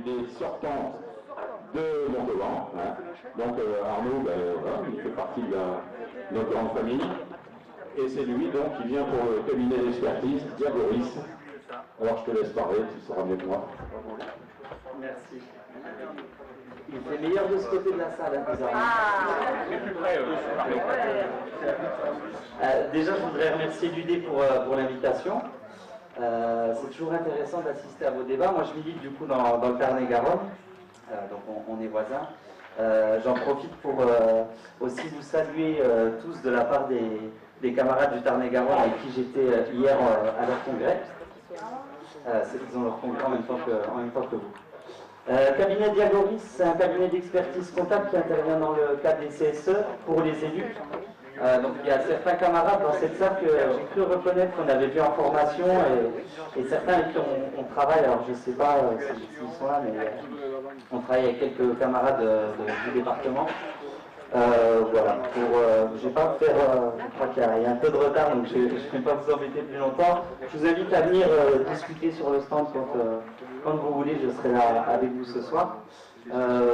idée sortante de Montauban. Hein. Donc Arnaud, voilà, il fait partie de notre grande famille. Et c'est lui donc qui vient pour le cabinet d'expertise, Diagoris. Alors je te laisse parler, tu sauras mieux que moi. Merci. Il fait meilleur de ce côté de la salle, hein, déjà, je voudrais remercier l'UD pour l'invitation. C'est toujours intéressant d'assister à vos débats. Moi, je milite du coup dans le Tarn-et-Garonne, donc on est voisins. J'en profite pour aussi vous saluer tous de la part des camarades du Tarn-et-Garonne avec qui j'étais hier à leur congrès. Ils ont leur congrès en même temps que vous. Cabinet Diagoris, c'est un cabinet d'expertise comptable qui intervient dans le cadre des CSE pour les élus. Donc il y a certains camarades dans cette salle que j'ai cru reconnaître qu'on avait vu en formation et certains avec qui on travaille, alors je ne sais pas s'ils sont là, mais on travaille avec quelques camarades du département. Voilà, je ne vais pas faire, je crois qu'il y a un peu de retard, donc je ne vais pas vous embêter plus longtemps. Je vous invite à venir discuter sur le stand quand vous voulez, je serai là avec vous ce soir.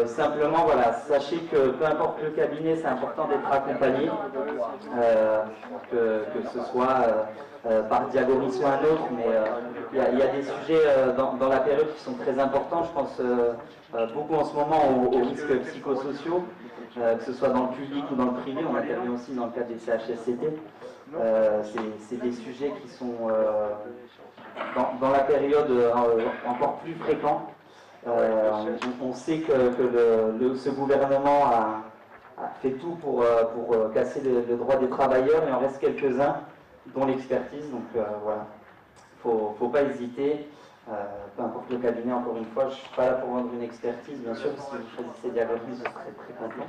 Simplement, voilà, sachez que peu importe le cabinet, c'est important d'être accompagné, que ce soit par Diagoris ou un autre, mais il y a des sujets dans la période qui sont très importants. Je pense beaucoup en ce moment aux risques psychosociaux, que ce soit dans le public ou dans le privé. On intervient aussi dans le cadre des CHSCT. C'est des sujets qui sont dans la période encore plus fréquents. On sait que ce gouvernement a fait tout pour casser le droit des travailleurs, mais il en reste quelques-uns, dont l'expertise. Donc voilà, faut pas hésiter. Peu importe le cabinet, encore une fois, je ne suis pas là pour vendre une expertise. Bien sûr, si vous choisissez Diagoris, je serai très content.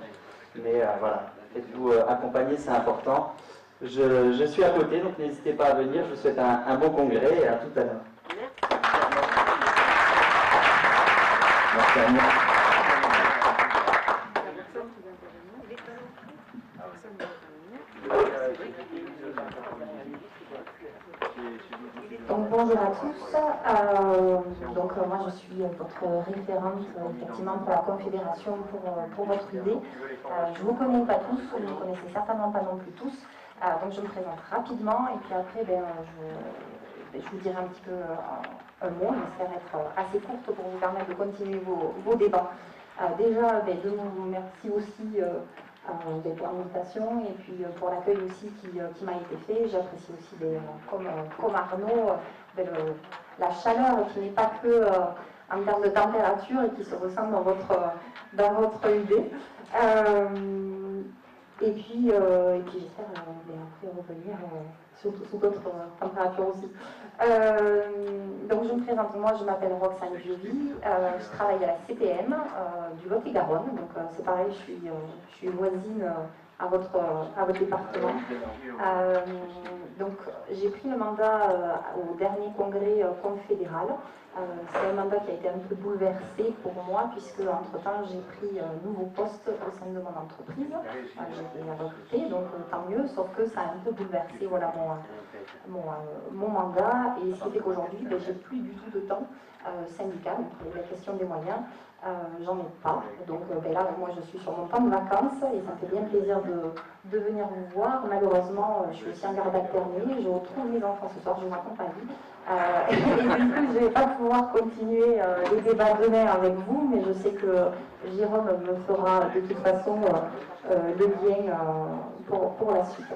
Mais voilà, faites-vous accompagner, c'est important. Je suis à côté, donc n'hésitez pas à venir. Je vous souhaite un bon congrès et à tout à l'heure. Merci à moi. Donc bonjour à tous. Moi je suis votre référente effectivement pour la Confédération pour votre idée. Je ne vous connais pas tous, vous ne me connaissez certainement pas non plus tous. Donc je me présente rapidement et puis après je vous dirai un petit peu un mot. J'espère être assez courte pour vous permettre de continuer vos débats. Déjà, de vous remercier aussi pour l'invitation et puis pour l'accueil aussi qui m'a été fait. J'apprécie aussi, comme Arnaud, la chaleur qui n'est pas que en termes de température et qui se ressent dans votre idée. Et puis j'espère après revenir sous d'autres températures aussi. Donc je me présente, moi je m'appelle Roxane Joly, je travaille à la CPM du Lot-et-Garonne, donc c'est pareil, je suis voisine à votre département. Donc j'ai pris le mandat au dernier congrès confédéral. C'est un mandat qui a été un peu bouleversé pour moi puisque entre-temps j'ai pris un nouveau poste au sein de mon entreprise. J'ai été recrutée, donc tant mieux, sauf que ça a un peu bouleversé voilà, mon mandat et ce qui fait qu'aujourd'hui j'ai plus du tout de temps syndical, donc la question des moyens. J'en ai pas, donc là moi je suis sur mon temps de vacances et ça me fait bien plaisir de venir vous voir. Malheureusement je suis aussi en garde alternée, je retrouve mes enfants ce soir, je vous accompagne et du coup je ne vais pas pouvoir continuer les débats demain avec vous, mais je sais que Jérôme me fera de toute façon le lien pour la suite.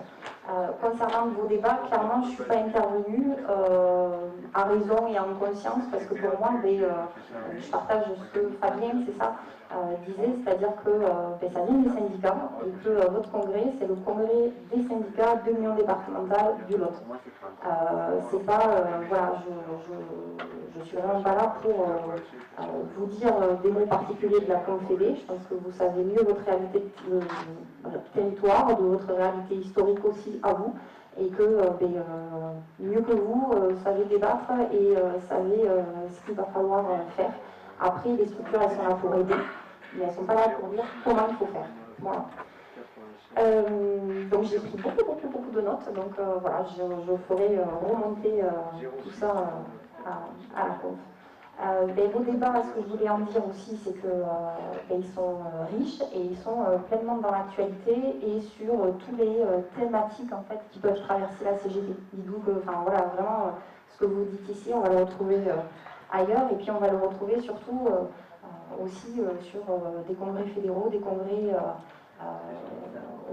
Concernant vos débats, clairement je ne suis pas intervenue à raison et en conscience parce que pour moi je partage ce que Fabien, c'est ça, disait, c'est-à-dire que ça vient des syndicats et que votre congrès, c'est le congrès des syndicats de l'Union départementale du Lot. C'est pas, voilà, je suis vraiment pas là pour vous dire des mots particuliers de la Confédé. Je pense que vous savez mieux votre réalité de territoire, de votre réalité historique aussi à vous, et que mieux que vous savez débattre et savez ce qu'il va falloir faire. Après, les structures, elles sont là pour aider, mais elles ne sont pas là pour dire comment il faut faire. Voilà. Donc j'ai pris beaucoup de notes, donc voilà, je ferai remonter tout ça à la conf. Vos débats, ce que je voulais en dire aussi, c'est qu'ils sont riches et ils sont pleinement dans l'actualité et sur tous les thématiques en fait, qui peuvent traverser la CGT. Dites-vous que, enfin voilà, vraiment, ce que vous dites ici, on va le retrouver ailleurs et puis on va le retrouver surtout aussi sur des congrès fédéraux, des congrès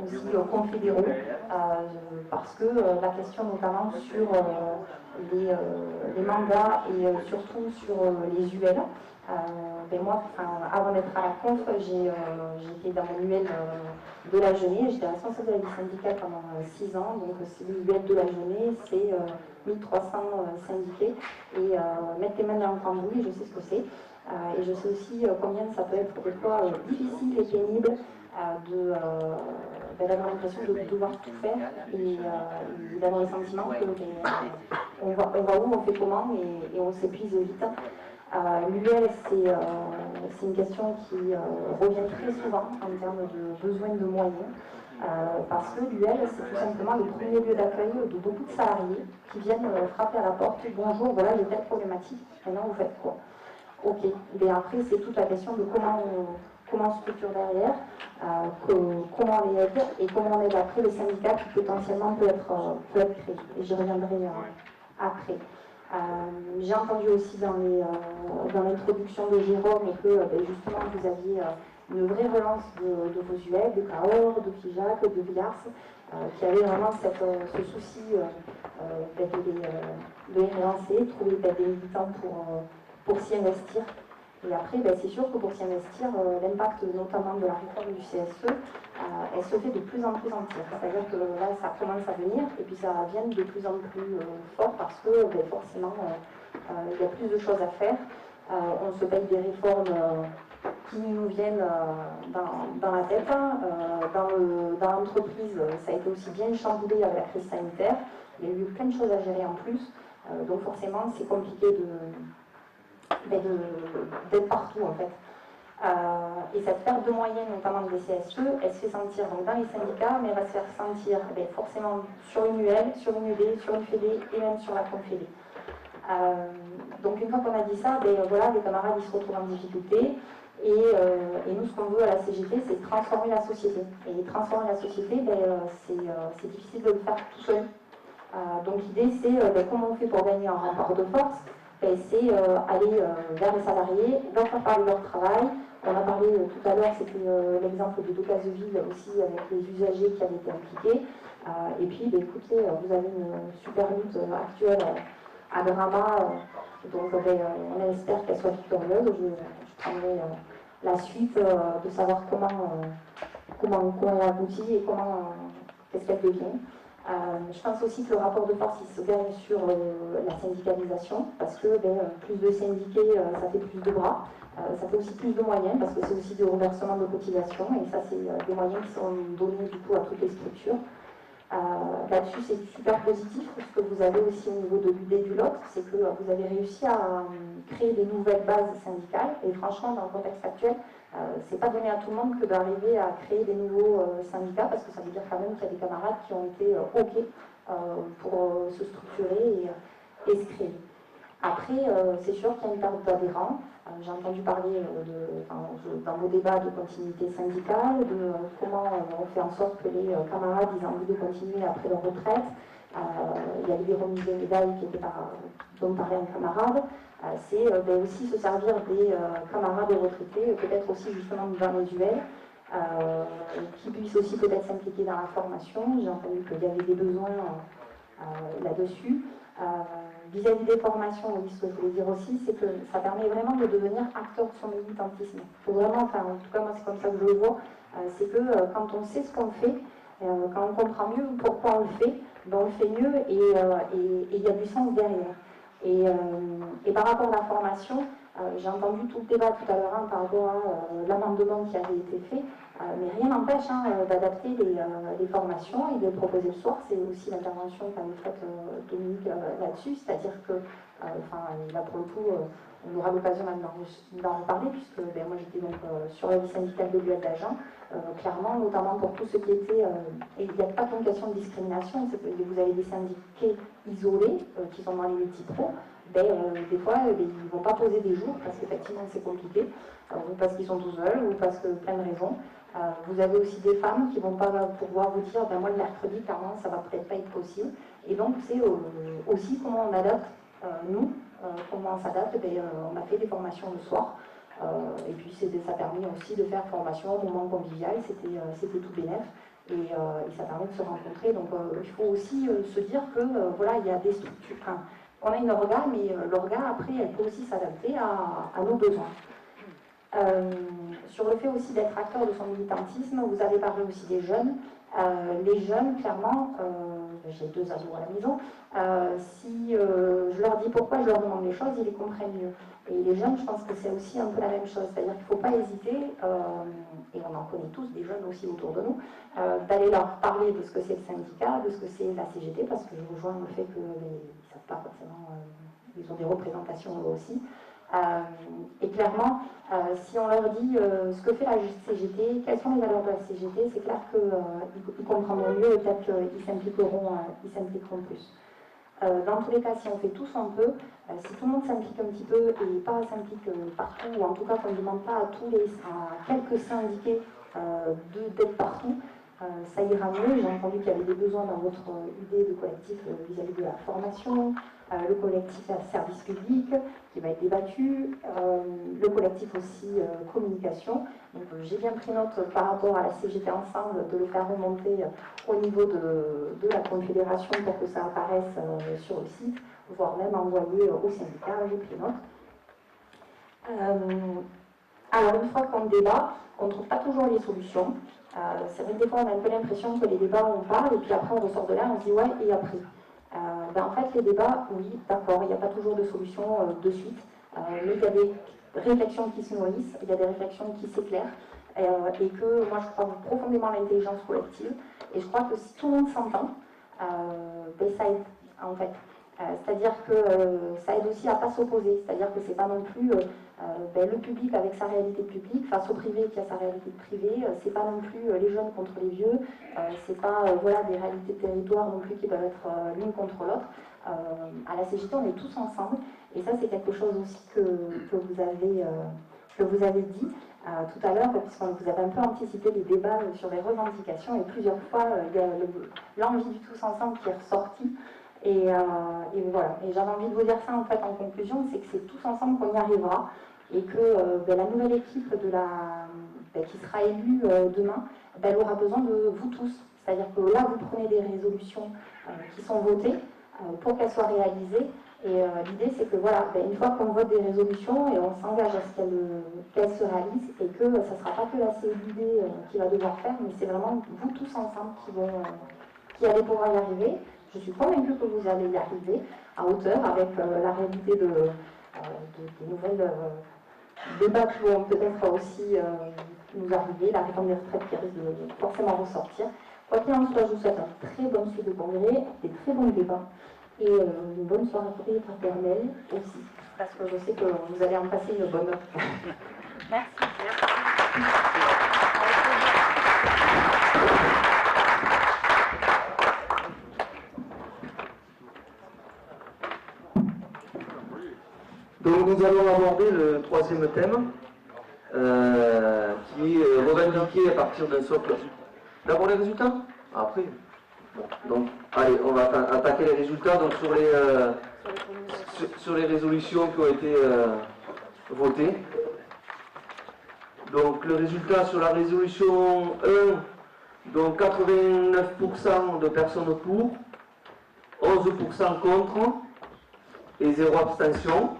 aussi confédéraux, parce que la question notamment sur les mandats et surtout sur les UL. Moi, avant d'être à la conf, j'étais dans mon UL de la jeunesse, j'étais responsable de la vie syndicale pendant 6 ans, donc c'est l'UL de la jeunesse, c'est 1300 syndiqués, et mettre les mains dans le cambouis, je sais ce que c'est. Et je sais aussi combien ça peut être des fois difficile et pénible d'avoir l'impression de devoir tout faire et d'avoir le sentiment que on va où, on fait comment et on s'épuise vite. L'UL, c'est une question qui revient très souvent en termes de besoin de moyens. Parce que l'UL, c'est tout simplement le premier lieu d'accueil de beaucoup de salariés qui viennent frapper à la porte. Bonjour, voilà, j'ai telle problématique, maintenant vous faites quoi? Ok, mais après c'est toute la question de comment on structure derrière, comment on les aide et comment on aide après le syndicat qui potentiellement peut être créé. Et j'y reviendrai après. J'ai entendu aussi dans l'introduction de Jérôme que justement vous aviez une vraie relance de vos UL, de Cahors, de Figeac, de Villars, qui avaient vraiment ce souci de les relancer, trouver des militants pour s'y investir. Et après, c'est sûr que pour s'y investir, l'impact notamment de la réforme du CSE, elle se fait de plus en plus entière. C'est-à-dire que là, ça commence à venir, et puis ça vient de plus en plus fort parce que forcément, il y a plus de choses à faire. On se paye des réformes qui nous viennent dans la tête. Dans l'entreprise, ça a été aussi bien chamboulé avec la crise sanitaire. Il y a eu plein de choses à gérer en plus. Donc forcément, c'est compliqué d'être partout en fait. Et cette perte de moyens, notamment des CSE, elle se fait sentir donc, dans les syndicats, mais elle va se faire sentir forcément sur une UL, sur une UD, sur une FED et même sur la Confédé. Donc une fois qu'on a dit ça, voilà, les camarades ils se retrouvent en difficulté. Et nous, ce qu'on veut à la CGT, c'est transformer la société. Et transformer la société, c'est difficile de le faire tout seul. Donc l'idée, c'est comment on fait pour gagner un rapport de force. C'est aller vers les salariés, leur faire parler de leur travail. On a parlé tout à l'heure, c'était l'exemple de Decazeville aussi, avec les usagers qui avaient été impliqués. Et puis, écoutez, vous avez une super lutte actuelle à Drama, donc on espère qu'elle soit victorieuse. Je prendrai la suite de savoir comment elle aboutit et qu'est-ce qu'elle devient. Je pense aussi que le rapport de force il se gagne sur la syndicalisation, parce que plus de syndiqués, ça fait plus de bras, ça fait aussi plus de moyens, parce que c'est aussi des reversements de cotisations, et ça c'est des moyens qui sont donnés du coup à toutes les structures. Là-dessus c'est super positif, ce que vous avez aussi au niveau de l'UD et du LOT, c'est que vous avez réussi à créer des nouvelles bases syndicales, et franchement dans le contexte actuel, c'est pas donné à tout le monde que d'arriver à créer des nouveaux syndicats, parce que ça veut dire quand même qu'il y a des camarades qui ont été OK pour se structurer et se créer. Après, c'est sûr qu'il y a une perte d'adhérents. J'ai entendu parler dans vos débats de continuité syndicale, de comment on fait en sorte que les camarades aient envie de continuer après leur retraite. Il y avait des remises de médailles qui étaient dont parlait un camarade. C'est aussi se servir des camarades retraités, peut-être aussi justement dans les UL, qui puissent aussi peut-être s'impliquer dans la formation. J'ai entendu qu'il y avait des besoins là-dessus. Vis-à-vis des formations, oui, ce que je voulais dire aussi, c'est que ça permet vraiment de devenir acteur de son militantisme. Il faut vraiment, en tout cas moi c'est comme ça que je le vois, c'est que quand on sait ce qu'on fait, quand on comprend mieux pourquoi on le fait, on le fait mieux et il y a du sens derrière. Et par rapport à la formation, j'ai entendu tout le débat tout à l'heure par rapport à l'amendement qui avait été fait, mais rien n'empêche d'adapter les formations et de le proposer le soir. C'est aussi l'intervention qu'avait faite Dominique là-dessus, c'est-à-dire que, là pour le coup, on aura l'occasion d'en reparler, puisque moi j'étais donc sur la vie syndicale de l'UL d'Agen, clairement, notamment pour tout ce qui était, et il n'y a pas qu'une question de discrimination, c'est que vous avez des syndiqués isolés qui sont dans les multipros, des fois, ils ne vont pas poser des jours parce qu'effectivement c'est compliqué, ou parce qu'ils sont tout seuls, ou parce que plein de raisons. Vous avez aussi des femmes qui ne vont pas pouvoir vous dire moi le mercredi, clairement, ça ne va peut-être pas être possible. Et donc, c'est aussi comment on adapte, nous, comment on s'adapte. On a fait des formations le soir. Et puis, ça a permis aussi de faire formation au moment convivial. C'était tout bénef. Et ça permet de se rencontrer. Donc, il faut aussi se dire que, voilà, il y a des structures. Enfin, on a une orga, mais l'orga, après, elle peut aussi s'adapter à nos besoins. Sur le fait aussi d'être acteur de son militantisme, vous avez parlé aussi des jeunes. Les jeunes, clairement, j'ai 2 ados à la maison, si je leur dis pourquoi je leur demande les choses, ils les comprennent mieux. Et les jeunes, je pense que c'est aussi un peu la même chose, c'est-à-dire qu'il ne faut pas hésiter, et on en connaît tous, des jeunes aussi autour de nous, d'aller leur parler de ce que c'est le syndicat, de ce que c'est la CGT, parce que je rejoins le fait qu'ils ne savent pas forcément, ils ont des représentations eux aussi. Et clairement, si on leur dit ce que fait la CGT, quelles sont les valeurs de la CGT, c'est clair qu'ils comprendront mieux et peut-être qu'ils s'impliqueront plus. Dans tous les cas, si on fait tous un peu, si tout le monde s'implique un petit peu et pas s'implique partout, ou en tout cas qu'on ne demande pas à quelques syndiqués d'être partout, ça ira mieux. J'ai entendu qu'il y avait des besoins dans votre idée de collectif vis-à-vis de la formation, le collectif service public qui va être débattu, le collectif aussi communication. Donc j'ai bien pris note par rapport à la CGT Ensemble de le faire remonter au niveau de la Confédération pour que ça apparaisse sur le site, voire même envoyer au syndicat, j'ai pris note. Alors une fois qu'on débat, on ne trouve pas toujours les solutions. C'est vrai que des fois on a un peu l'impression que les débats on parle et puis après on ressort de là on se dit ouais et après. En fait les débats, oui d'accord, il n'y a pas toujours de solution de suite, mais il y a des réflexions qui se nourrissent, il y a des réflexions qui s'éclairent et que moi je crois profondément à l'intelligence collective et je crois que si tout le monde s'entend, ça aide en fait. C'est-à-dire que ça aide aussi à ne pas s'opposer, c'est-à-dire que c'est pas non plus le public avec sa réalité publique face au privé qui a sa réalité privée, c'est pas non plus les jeunes contre les vieux, c'est pas voilà, des réalités de territoire non plus qui peuvent être l'une contre l'autre. À la CGT, on est tous ensemble, et ça c'est quelque chose aussi que vous avez dit tout à l'heure, puisqu'on vous avez un peu anticipé les débats sur les revendications, et plusieurs fois il y a l'envie du tous ensemble qui est ressortie. Et voilà, et j'avais envie de vous dire ça en fait en conclusion, c'est que c'est tous ensemble qu'on y arrivera et que la nouvelle équipe qui sera élue demain, elle aura besoin de vous tous. C'est-à-dire que là, vous prenez des résolutions qui sont votées pour qu'elles soient réalisées. Et l'idée, c'est que voilà, une fois qu'on vote des résolutions et on s'engage à ce qu'elles se réalisent et que ça ne sera pas que la CELID qui va devoir faire, mais c'est vraiment vous tous ensemble qui allez pouvoir y arriver. Je suis convaincue que vous allez y arriver à hauteur avec la réalité des nouvelles débats qui vont peut-être aussi nous arriver, la réforme des retraites qui risque de forcément ressortir. Quoi qu'il en soit, je vous souhaite un très bon suivi de congrès, des très bons débats et une bonne soirée fraternelle aussi, parce que je sais que vous allez en passer une bonne. Merci. Donc nous allons aborder le 3e thème, qui est revendiqué à partir d'un socle. D'abord les résultats? Après. Bon, donc, allez, on va attaquer les résultats donc, sur les résolutions qui ont été votées. Donc le résultat sur la résolution 1, donc 89% de personnes pour, 11% contre et 0 abstention.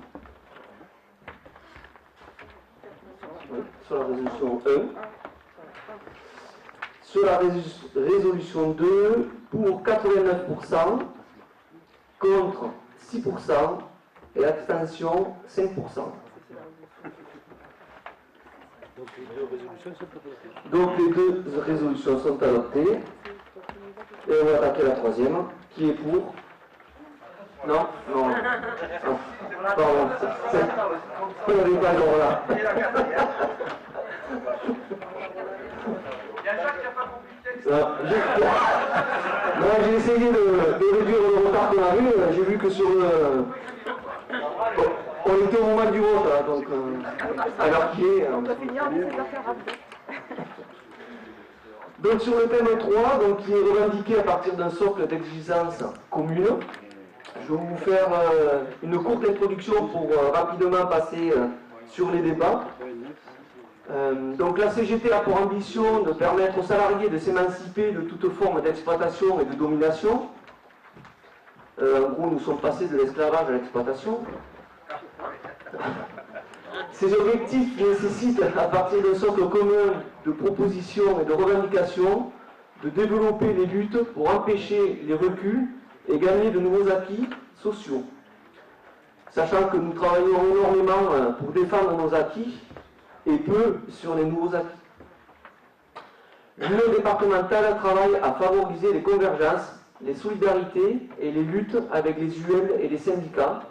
Sur la résolution 1. Sur la résolution 2, pour 89%, contre 6% et abstention 5%. Donc les deux résolutions sont adoptées. Et on va attaquer la 3e, qui est pour. Non, non. Pardon. C'est pas là. J'ai essayé de réduire le retard qu'on a eu. J'ai vu que sur on était au moment du vote, hein, donc à l'heure qui est. On va finir en 17h42. Donc sur le thème 3, donc, qui est revendiqué à partir d'un socle d'exigences communes, je vais vous faire une courte introduction pour rapidement passer sur les débats. Donc la CGT a pour ambition de permettre aux salariés de s'émanciper de toute forme d'exploitation et de domination. En gros, nous sommes passés de l'esclavage à l'exploitation. Ces objectifs nécessitent, à partir d'un socle commun de propositions et de revendications, de développer les luttes pour empêcher les reculs et gagner de nouveaux acquis sociaux. Sachant que nous travaillons énormément pour défendre nos acquis et peu sur les nouveaux acquis. L'Union départementale travaille à favoriser les convergences, les solidarités et les luttes avec les UL et les syndicats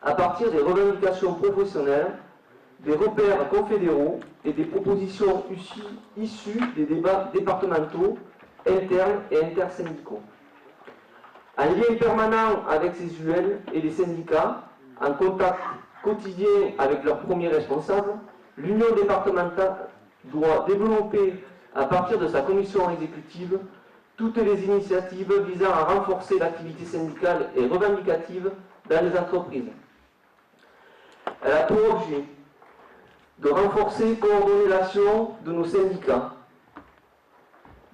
à partir des revendications professionnelles, des repères confédéraux et des propositions issues des débats départementaux, internes et intersyndicaux. En lien permanent avec ces UL et les syndicats, en contact quotidien avec leurs premiers responsables, l'Union départementale doit développer, à partir de sa commission exécutive, toutes les initiatives visant à renforcer l'activité syndicale et revendicative dans les entreprises. Elle a pour objet de renforcer et coordonner l'action de nos syndicats,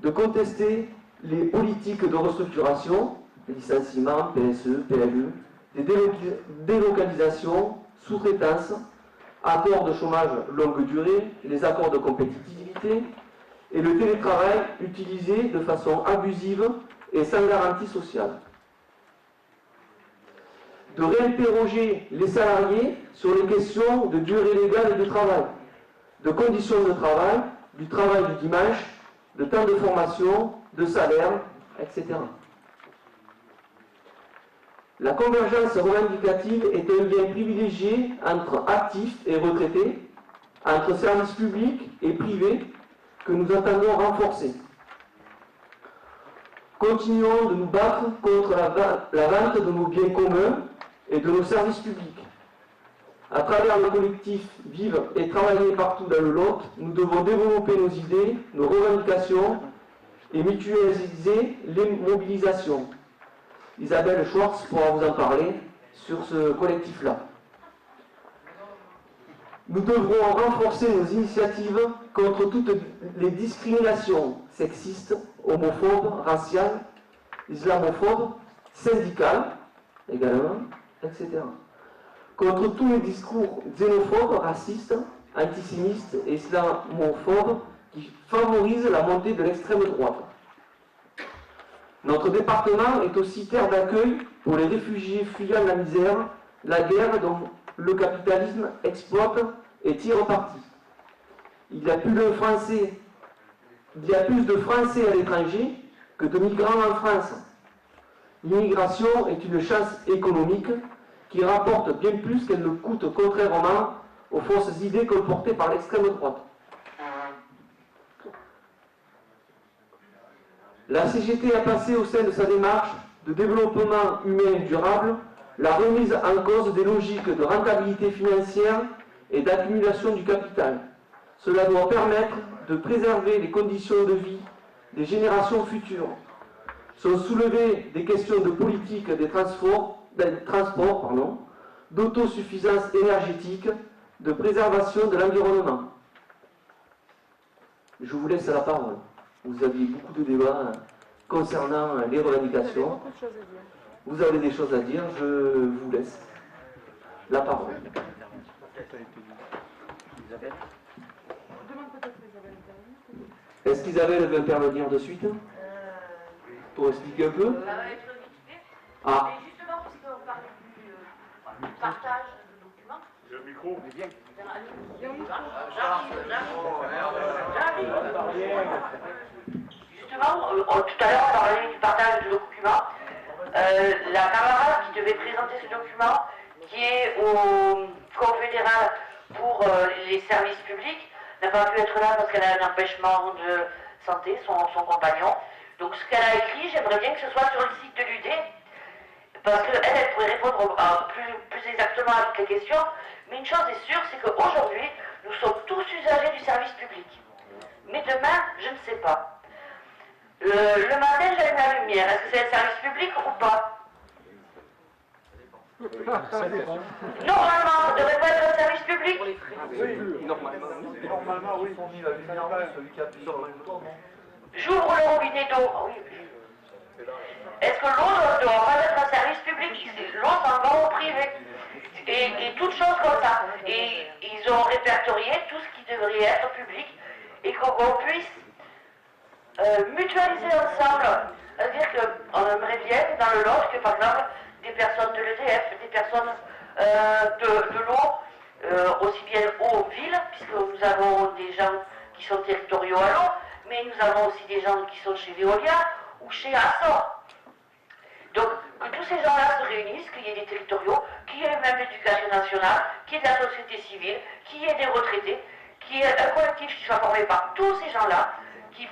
de contester les politiques de restructuration, licenciements, PSE, PLE, des délocalisations, sous-traitance, accords de chômage longue durée, les accords de compétitivité et le télétravail utilisé de façon abusive et sans garantie sociale. De réinterroger les salariés sur les questions de durée légale et de travail, de conditions de travail, du travail du dimanche, de temps de formation, de salaire, etc. La convergence revendicative est un lien privilégié entre actifs et retraités, entre services publics et privés, que nous entendons renforcer. Continuons de nous battre contre la vente de nos biens communs et de nos services publics. À travers le collectif Vivre et Travailler partout dans le Lot, nous devons développer nos idées, nos revendications et mutualiser les mobilisations. Isabelle Schwartz pourra vous en parler sur ce collectif-là. Nous devrons renforcer nos initiatives contre toutes les discriminations sexistes, homophobes, raciales, islamophobes, syndicales également, etc. Contre tous les discours xénophobes, racistes, antisémites et islamophobes qui favorisent la montée de l'extrême droite. Notre département est aussi terre d'accueil pour les réfugiés fuyant la misère, la guerre dont le capitalisme exploite et tire parti. Il y a plus de Français à l'étranger que de migrants en France. L'immigration est une chance économique qui rapporte bien plus qu'elle ne coûte, contrairement aux fausses idées colportées par l'extrême droite. La CGT a passé au sein de sa démarche de développement humain durable la remise en cause des logiques de rentabilité financière et d'accumulation du capital. Cela doit permettre de préserver les conditions de vie des générations futures. Sont soulevées des questions de politique des transports, d'autosuffisance énergétique, de préservation de l'environnement. Je vous laisse la parole. Vous aviez beaucoup de débats concernant les revendications. Vous avez des choses à dire, je vous laisse la parole. Est-ce qu'Isabelle veut intervenir de suite pour expliquer un peu? Ça va être vite fait. Ah. Et justement, puisqu'on parlait du partage de documents. Le micro, mais bien. J'arrive. Justement, tout à l'heure, on parlait du partage de documents. La camarade qui devait présenter ce document, qui est au confédéral pour les services publics, n'a pas pu être là parce qu'elle a un empêchement de santé, son compagnon. Donc ce qu'elle a écrit, j'aimerais bien que ce soit sur le site de l'UD, parce qu'elle pourrait répondre plus exactement à toutes les questions, Mais une chose est sûre, c'est qu'aujourd'hui, nous sommes tous usagers du service public. Mais demain, je ne sais pas. Le matin, j'allume la lumière. Est-ce que c'est le service public ou pas? Normalement, ça ne devrait pas être un service public. Oui, normalement, oui. J'ouvre le robinet d'eau. Oui. Est-ce que l'eau ne doit pas être un service public? L'eau s'en va au privé. Et toutes choses comme ça. Et ils ont répertorié tout ce qui devrait être public et qu'on puisse mutualiser ensemble. C'est-à-dire qu'on aimerait bien dans le Lot que par exemple des personnes de l'EDF, des personnes de l'eau, aussi bien aux villes, puisque nous avons des gens qui sont territoriaux à l'eau, mais nous avons aussi des gens qui sont chez Veolia ou chez Accor. Donc, que tous ces gens-là se réunissent, qu'il y ait des territoriaux, qu'il y ait même l'éducation nationale, qu'il y ait de la société civile, qu'il y ait des retraités, qu'il y ait un collectif qui soit formé par tous ces gens-là, qui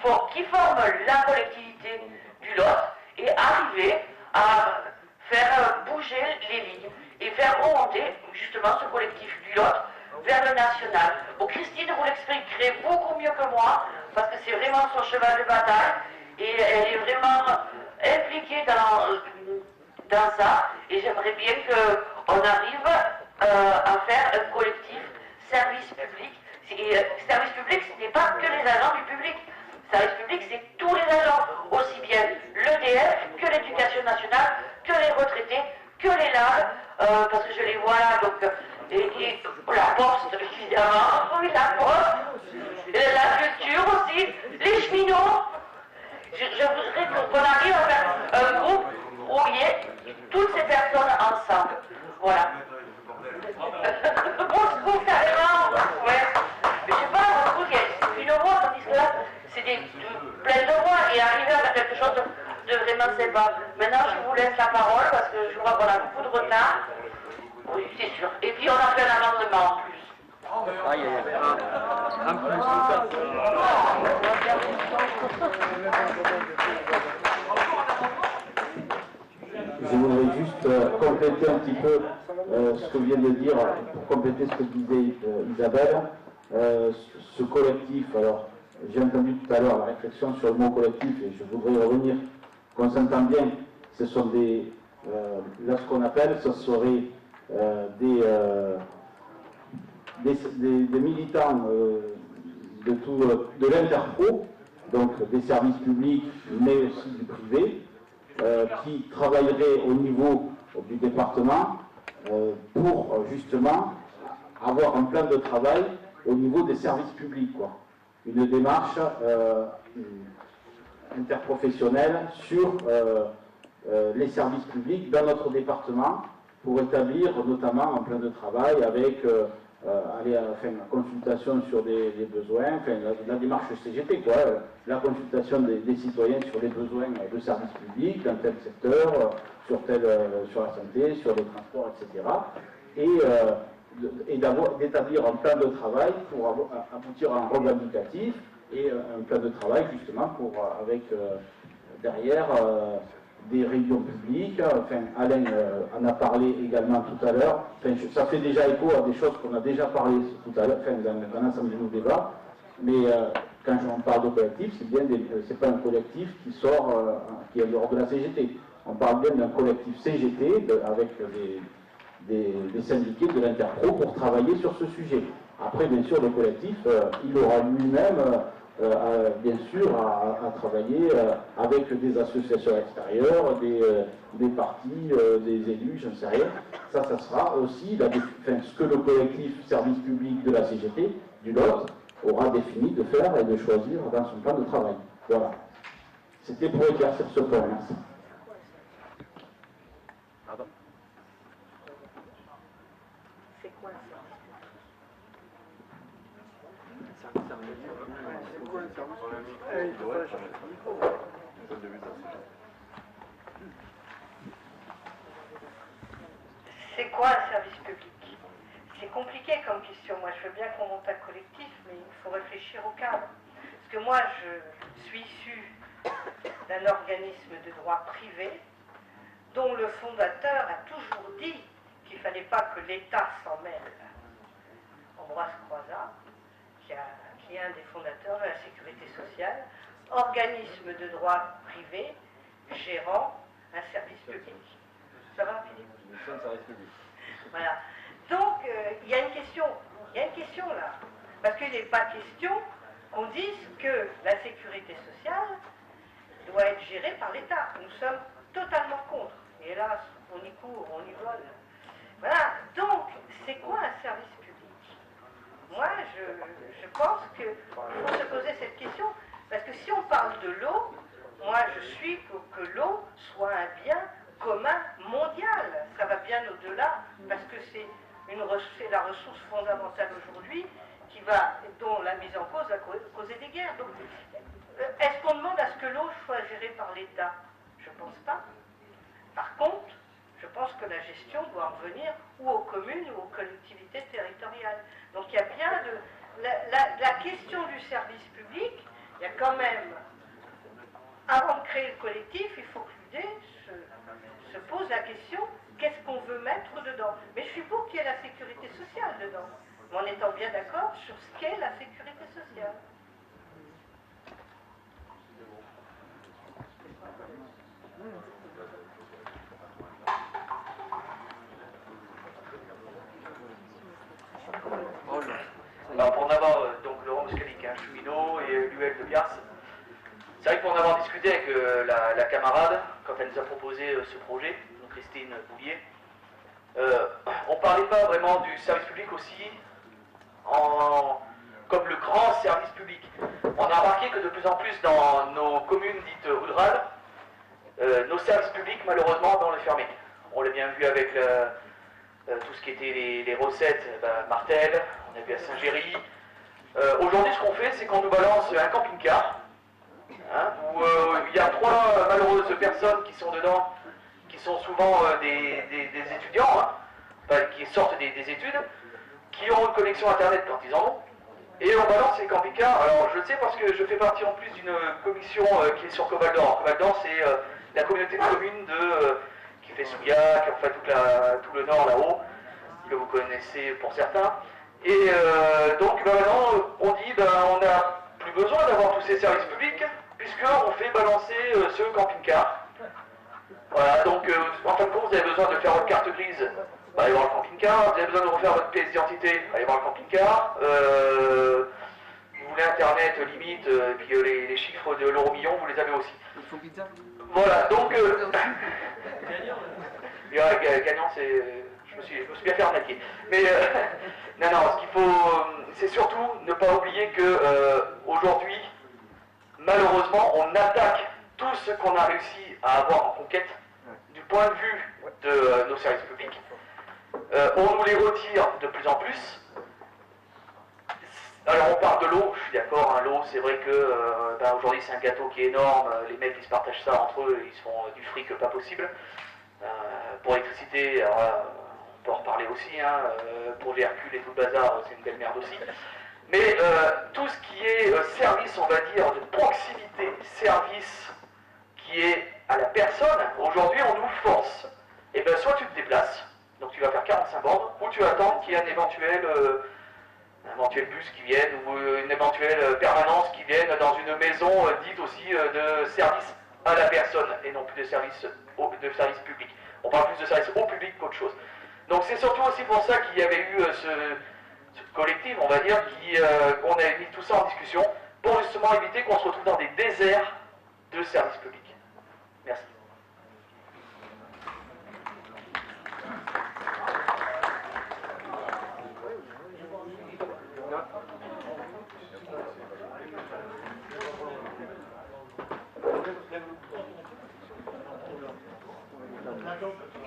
forment la collectivité du Lot, et arriver à faire bouger les lignes, et faire remonter justement ce collectif du Lot vers le national. Bon, Christine vous l'expliquerait beaucoup mieux que moi, parce que c'est vraiment son cheval de bataille, et elle est vraiment impliquée dans ça, et j'aimerais bien qu'on arrive à faire un collectif service public. Service public, ce n'est pas que les agents du public. Service public, c'est tous les agents, aussi bien l'EDF que l'éducation nationale, que les retraités, que les LAD, parce que je les vois là, donc, et la poste, évidemment, oui, la poste, la culture aussi, les cheminots. Je voudrais qu'on arrive à faire un groupe où il y ait toutes ces personnes ensemble. Voilà. On se trouve carrément, ouais. Mais je sais pas, on se trouve qu'il y a une voix, tandis que là, c'est plein de voix, et arriver à faire quelque chose de vraiment sympa. Maintenant, je vous laisse la parole, parce que je vois qu'on a beaucoup de retard. Oui, c'est sûr. Et puis, on a fait un amendement en plus. Aïe, aïe, aïe. En plus, je voudrais juste compléter un petit peu ce que vient de dire, pour compléter ce que disait Isabelle. Ce collectif, alors j'ai entendu tout à l'heure la réflexion sur le mot collectif et je voudrais revenir, qu'on s'entend bien, ce sont des, là ce qu'on appelle, ce serait des militants de l'interpro, donc des services publics mais aussi du privé, qui travailleraient au niveau du département pour justement avoir un plan de travail au niveau des services publics, quoi. Une démarche interprofessionnelle sur les services publics dans notre département pour établir notamment un plan de travail avec la consultation sur des besoins, la démarche CGT, quoi, la consultation des citoyens sur les besoins de services publics dans tel secteur, sur la santé, sur les transports, etc. Et d'établir un plan de travail pour aboutir à un revendicatif et un plan de travail justement pour avec derrière des réunions publiques. Enfin, Alain en a parlé également tout à l'heure. Enfin, ça fait déjà écho à des choses qu'on a déjà parlé tout à l'heure, enfin, dans l'ensemble de nos débats. Mais quand on parle de collectif, c'est pas un collectif qui sort, qui est dehors de la CGT. On parle bien d'un collectif CGT avec des syndiqués de l'interpro pour travailler sur ce sujet. Après, bien sûr, le collectif, il aura lui-même, bien sûr, à travailler avec des associations extérieures, des partis, des élus, je ne sais rien. Ça sera aussi ce que le collectif service public de la CGT, du Lot, aura défini de faire et de choisir dans son plan de travail. Voilà. C'était pour éclaircir ce point. Merci. C'est quoi ça? C'est quoi un service public? C'est compliqué comme question. Moi, je veux bien qu'on monte un collectif, mais il faut réfléchir au cadre. Parce que moi, je suis issue d'un organisme de droit privé dont le fondateur a toujours dit qu'il ne fallait pas que l'État s'en mêle. Ambroise Croizat, qui est un des fondateurs de la sécurité sociale, organisme de droit privé gérant un service public. Ça va, Philippe? Mission de service public. Voilà. Donc, il y a une question là. Parce qu'il n'est pas question qu'on dise que la sécurité sociale doit être gérée par l'État. Nous sommes totalement contre. Et hélas, on y court, on y vole. Voilà. Donc, c'est quoi un service public? Moi, je pense qu'il faut se poser cette question. Parce que si on parle de l'eau, moi, je suis pour que l'eau soit un bien commun mondial. Ça va bien au-delà, parce que c'est la ressource fondamentale aujourd'hui dont la mise en cause va causer des guerres. Donc, est-ce qu'on demande à ce que l'eau soit gérée par l'État? Je ne pense pas. Par contre, je pense que la gestion doit en revenir ou aux communes ou aux collectivités territoriales. Donc il y a bien la question du service public, il y a quand même, avant de créer le collectif, il faut que l'idée se pose la question, qu'est-ce qu'on veut mettre dedans? Mais je suis pour qu'il y ait la sécurité sociale dedans, mais en étant bien d'accord sur ce qu'est la sécurité sociale. Alors pour en avoir, donc Laurent Moscalic, cheminot, et l'UL de Biars, c'est vrai que pour en avoir discuté avec la camarade, quand elle nous a proposé ce projet, donc Christine Boulier, on ne parlait pas vraiment du service public aussi comme le grand service public. On a remarqué que de plus en plus dans nos communes dites rurales, nos services publics malheureusement on les fermés. On l'a bien vu avec tout ce qui était les recettes, Martel, on a vu à Saint-Géry. Aujourd'hui ce qu'on fait c'est qu'on nous balance un camping-car, où il y a 3 malheureuses personnes qui sont dedans, qui sont souvent des étudiants, qui sortent des études, qui ont une connexion internet quand ils en ont, et on balance les camping-cars. Alors je le sais parce que je fais partie en plus d'une commission qui est sur Coval d'Or. Coval d'Or c'est la communauté de communes qui fait Souillac, enfin tout le nord là-haut, que vous connaissez pour certains. Et donc maintenant on dit on n'a plus besoin d'avoir tous ces services publics puisqu'on fait balancer ce camping-car. Voilà, donc en fin de compte vous avez besoin de faire votre carte grise, allez voir le camping-car. Vous avez besoin de refaire votre pièce d'identité, allez voir le camping-car. Vous voulez internet limite, et puis les chiffres de l'euro million vous les avez aussi. Voilà, donc gagnant c'est... Je me suis bien fait arnaquer. Mais non, ce qu'il faut, c'est surtout ne pas oublier que aujourd'hui, malheureusement, on attaque tout ce qu'on a réussi à avoir en conquête du point de vue de nos services publics. On nous les retire de plus en plus. Alors on parle de l'eau, je suis d'accord, l'eau c'est vrai que aujourd'hui c'est un gâteau qui est énorme, les mecs ils se partagent ça entre eux, ils se font du fric pas possible. Pour l'électricité, on peut en reparler aussi, pour les Hercule et tout le bazar, c'est une belle merde aussi. Mais tout ce qui est service, on va dire, de proximité, service qui est à la personne, aujourd'hui on nous force. Et bien soit tu te déplaces, donc tu vas faire 45 bornes, ou tu attends qu'il y ait un éventuel bus qui vienne, ou une éventuelle permanence qui vienne dans une maison dite aussi de service à la personne, et non plus de service public. On parle plus de service au public qu'autre chose. Donc c'est surtout aussi pour ça qu'il y avait eu ce collectif, on va dire, qu'on a mis tout ça en discussion, pour justement éviter qu'on se retrouve dans des déserts de services publics. Merci.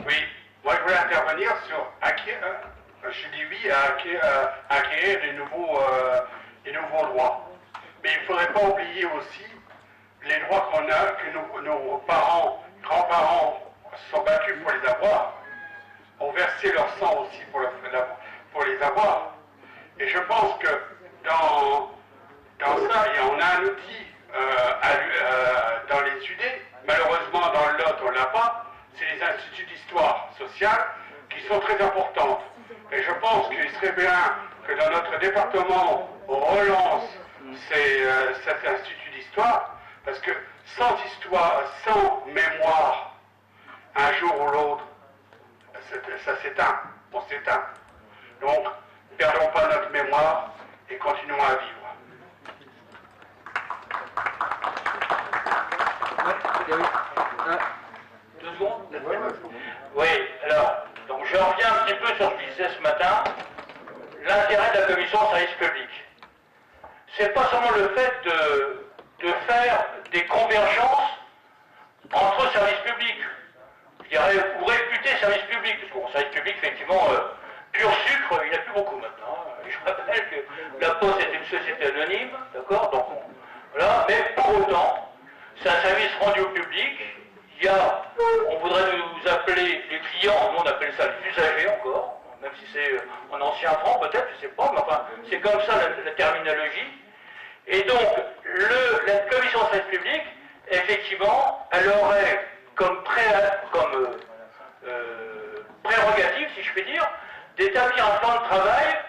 Oui, moi je voulais intervenir sur je dis oui à acquérir des nouveaux droits. Mais il ne faudrait pas oublier aussi les droits que nos parents, grands-parents sont battus pour les avoir, ont versé leur sang aussi pour les avoir. Et je pense que dans ça, on a un outil dans les UD, malheureusement dans le Lot on ne l'a pas, c'est les instituts d'histoire sociale qui sont très importantes. Et je pense qu'il serait bien que dans notre département, on relance cet institut d'histoire, parce que sans histoire, sans mémoire, un jour ou l'autre, ça s'éteint, on s'éteint. Donc, ne perdons pas notre mémoire et continuons à vivre. Deux secondes. Oui, alors, donc je reviens un petit peu sur ce que je disais ce matin, l'intérêt de la commission de service public. C'est pas seulement le fait de faire des convergences entre services publics, je dirais, ou réputer service public, parce qu'en service public, effectivement, pur sucre, il n'y en a plus beaucoup maintenant. Je rappelle que la Poste est une société anonyme, d'accord, donc voilà, mais pour autant, c'est un service rendu au public. Il y a, on voudrait nous appeler les clients, nous on appelle ça les usagers encore, même si c'est en ancien franc peut-être, je ne sais pas, mais enfin, c'est comme ça la terminologie. Et donc, la commission de service public, effectivement, elle aurait comme prérogative, si je puis dire, d'établir un plan de travail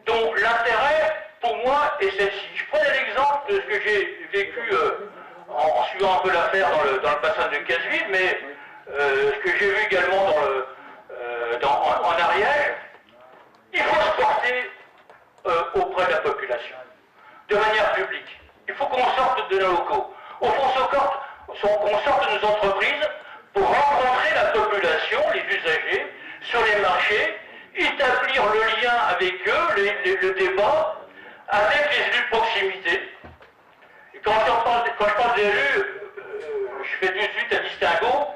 dont l'intérêt, pour moi, est celle-ci. Je prenais l'exemple de ce que j'ai vécu en suivant un peu l'affaire dans le bassin de Casseville, mais ce que j'ai vu également en Ariège, il faut se porter auprès de la population, de manière publique. Il faut qu'on sorte de nos locaux. Au fond, qu'on sorte de nos entreprises pour rencontrer la population, les usagers, sur les marchés, établir le lien avec eux, le débat, avec les élus de proximité. Et quand je parle des élus, je fais tout de suite un distinguo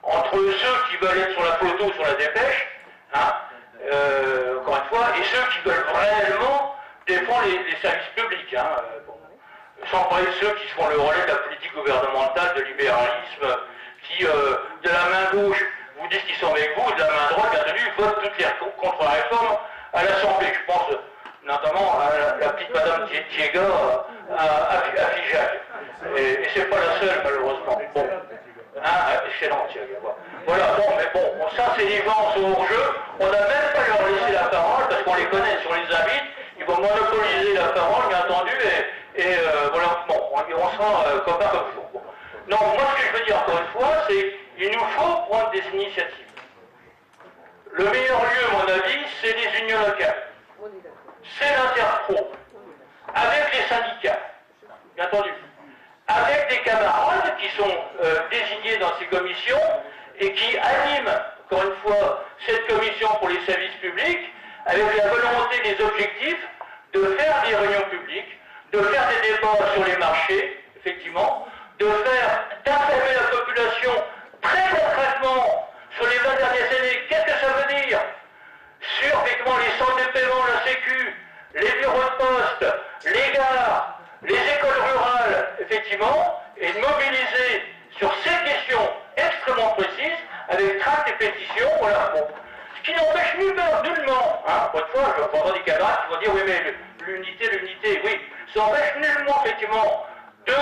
entre ceux qui veulent être sur la photo ou sur la dépêche, hein, encore une fois, et ceux qui veulent réellement défendre les services publics. Hein, bon. Sans parler de ceux qui se font le relais de la politique gouvernementale, de libéralisme, qui, de la main gauche, vous disent qu'ils sont avec vous, et de la main droite, bien entendu, votent toutes les contre-réformes à l'Assemblée. Je pense notamment à la petite Madame Thiéga à Figeac. Et c'est pas la seule, malheureusement. Bon. Hein, excellent, Thiéga. Voilà, bon, mais bon, ça c'est les gens sont hors jeu. On n'a même pas leur laissé la parole, parce qu'on les connaît, si on les invite, ils vont monopoliser la parole, bien entendu, et voilà, bon, on sera copains comme il faut. Bon. Non, moi ce que je veux dire encore une fois, c'est qu'il nous faut prendre des initiatives. Le meilleur lieu, à mon avis, c'est les unions locales. C'est l'interpro, avec les syndicats, bien entendu, avec des camarades qui sont désignés dans ces commissions et qui animent, encore une fois, cette commission pour les services publics, avec la volonté des objectifs de faire des réunions publiques, de faire des débats sur les marchés, effectivement, d'informer la population très concrètement sur les 20 dernières années, qu'est-ce que ça veut dire sur effectivement les centres de paiement, la Sécu, les bureaux de poste, les gares, les écoles rurales, effectivement, et de mobiliser sur ces questions extrêmement précises, avec tracts et pétitions, voilà, bon. Ce qui n'empêche nullement, hein, encore une fois, je vais entendre des camarades qui vont dire, oui, mais l'unité, oui, ça n'empêche nullement, effectivement, de,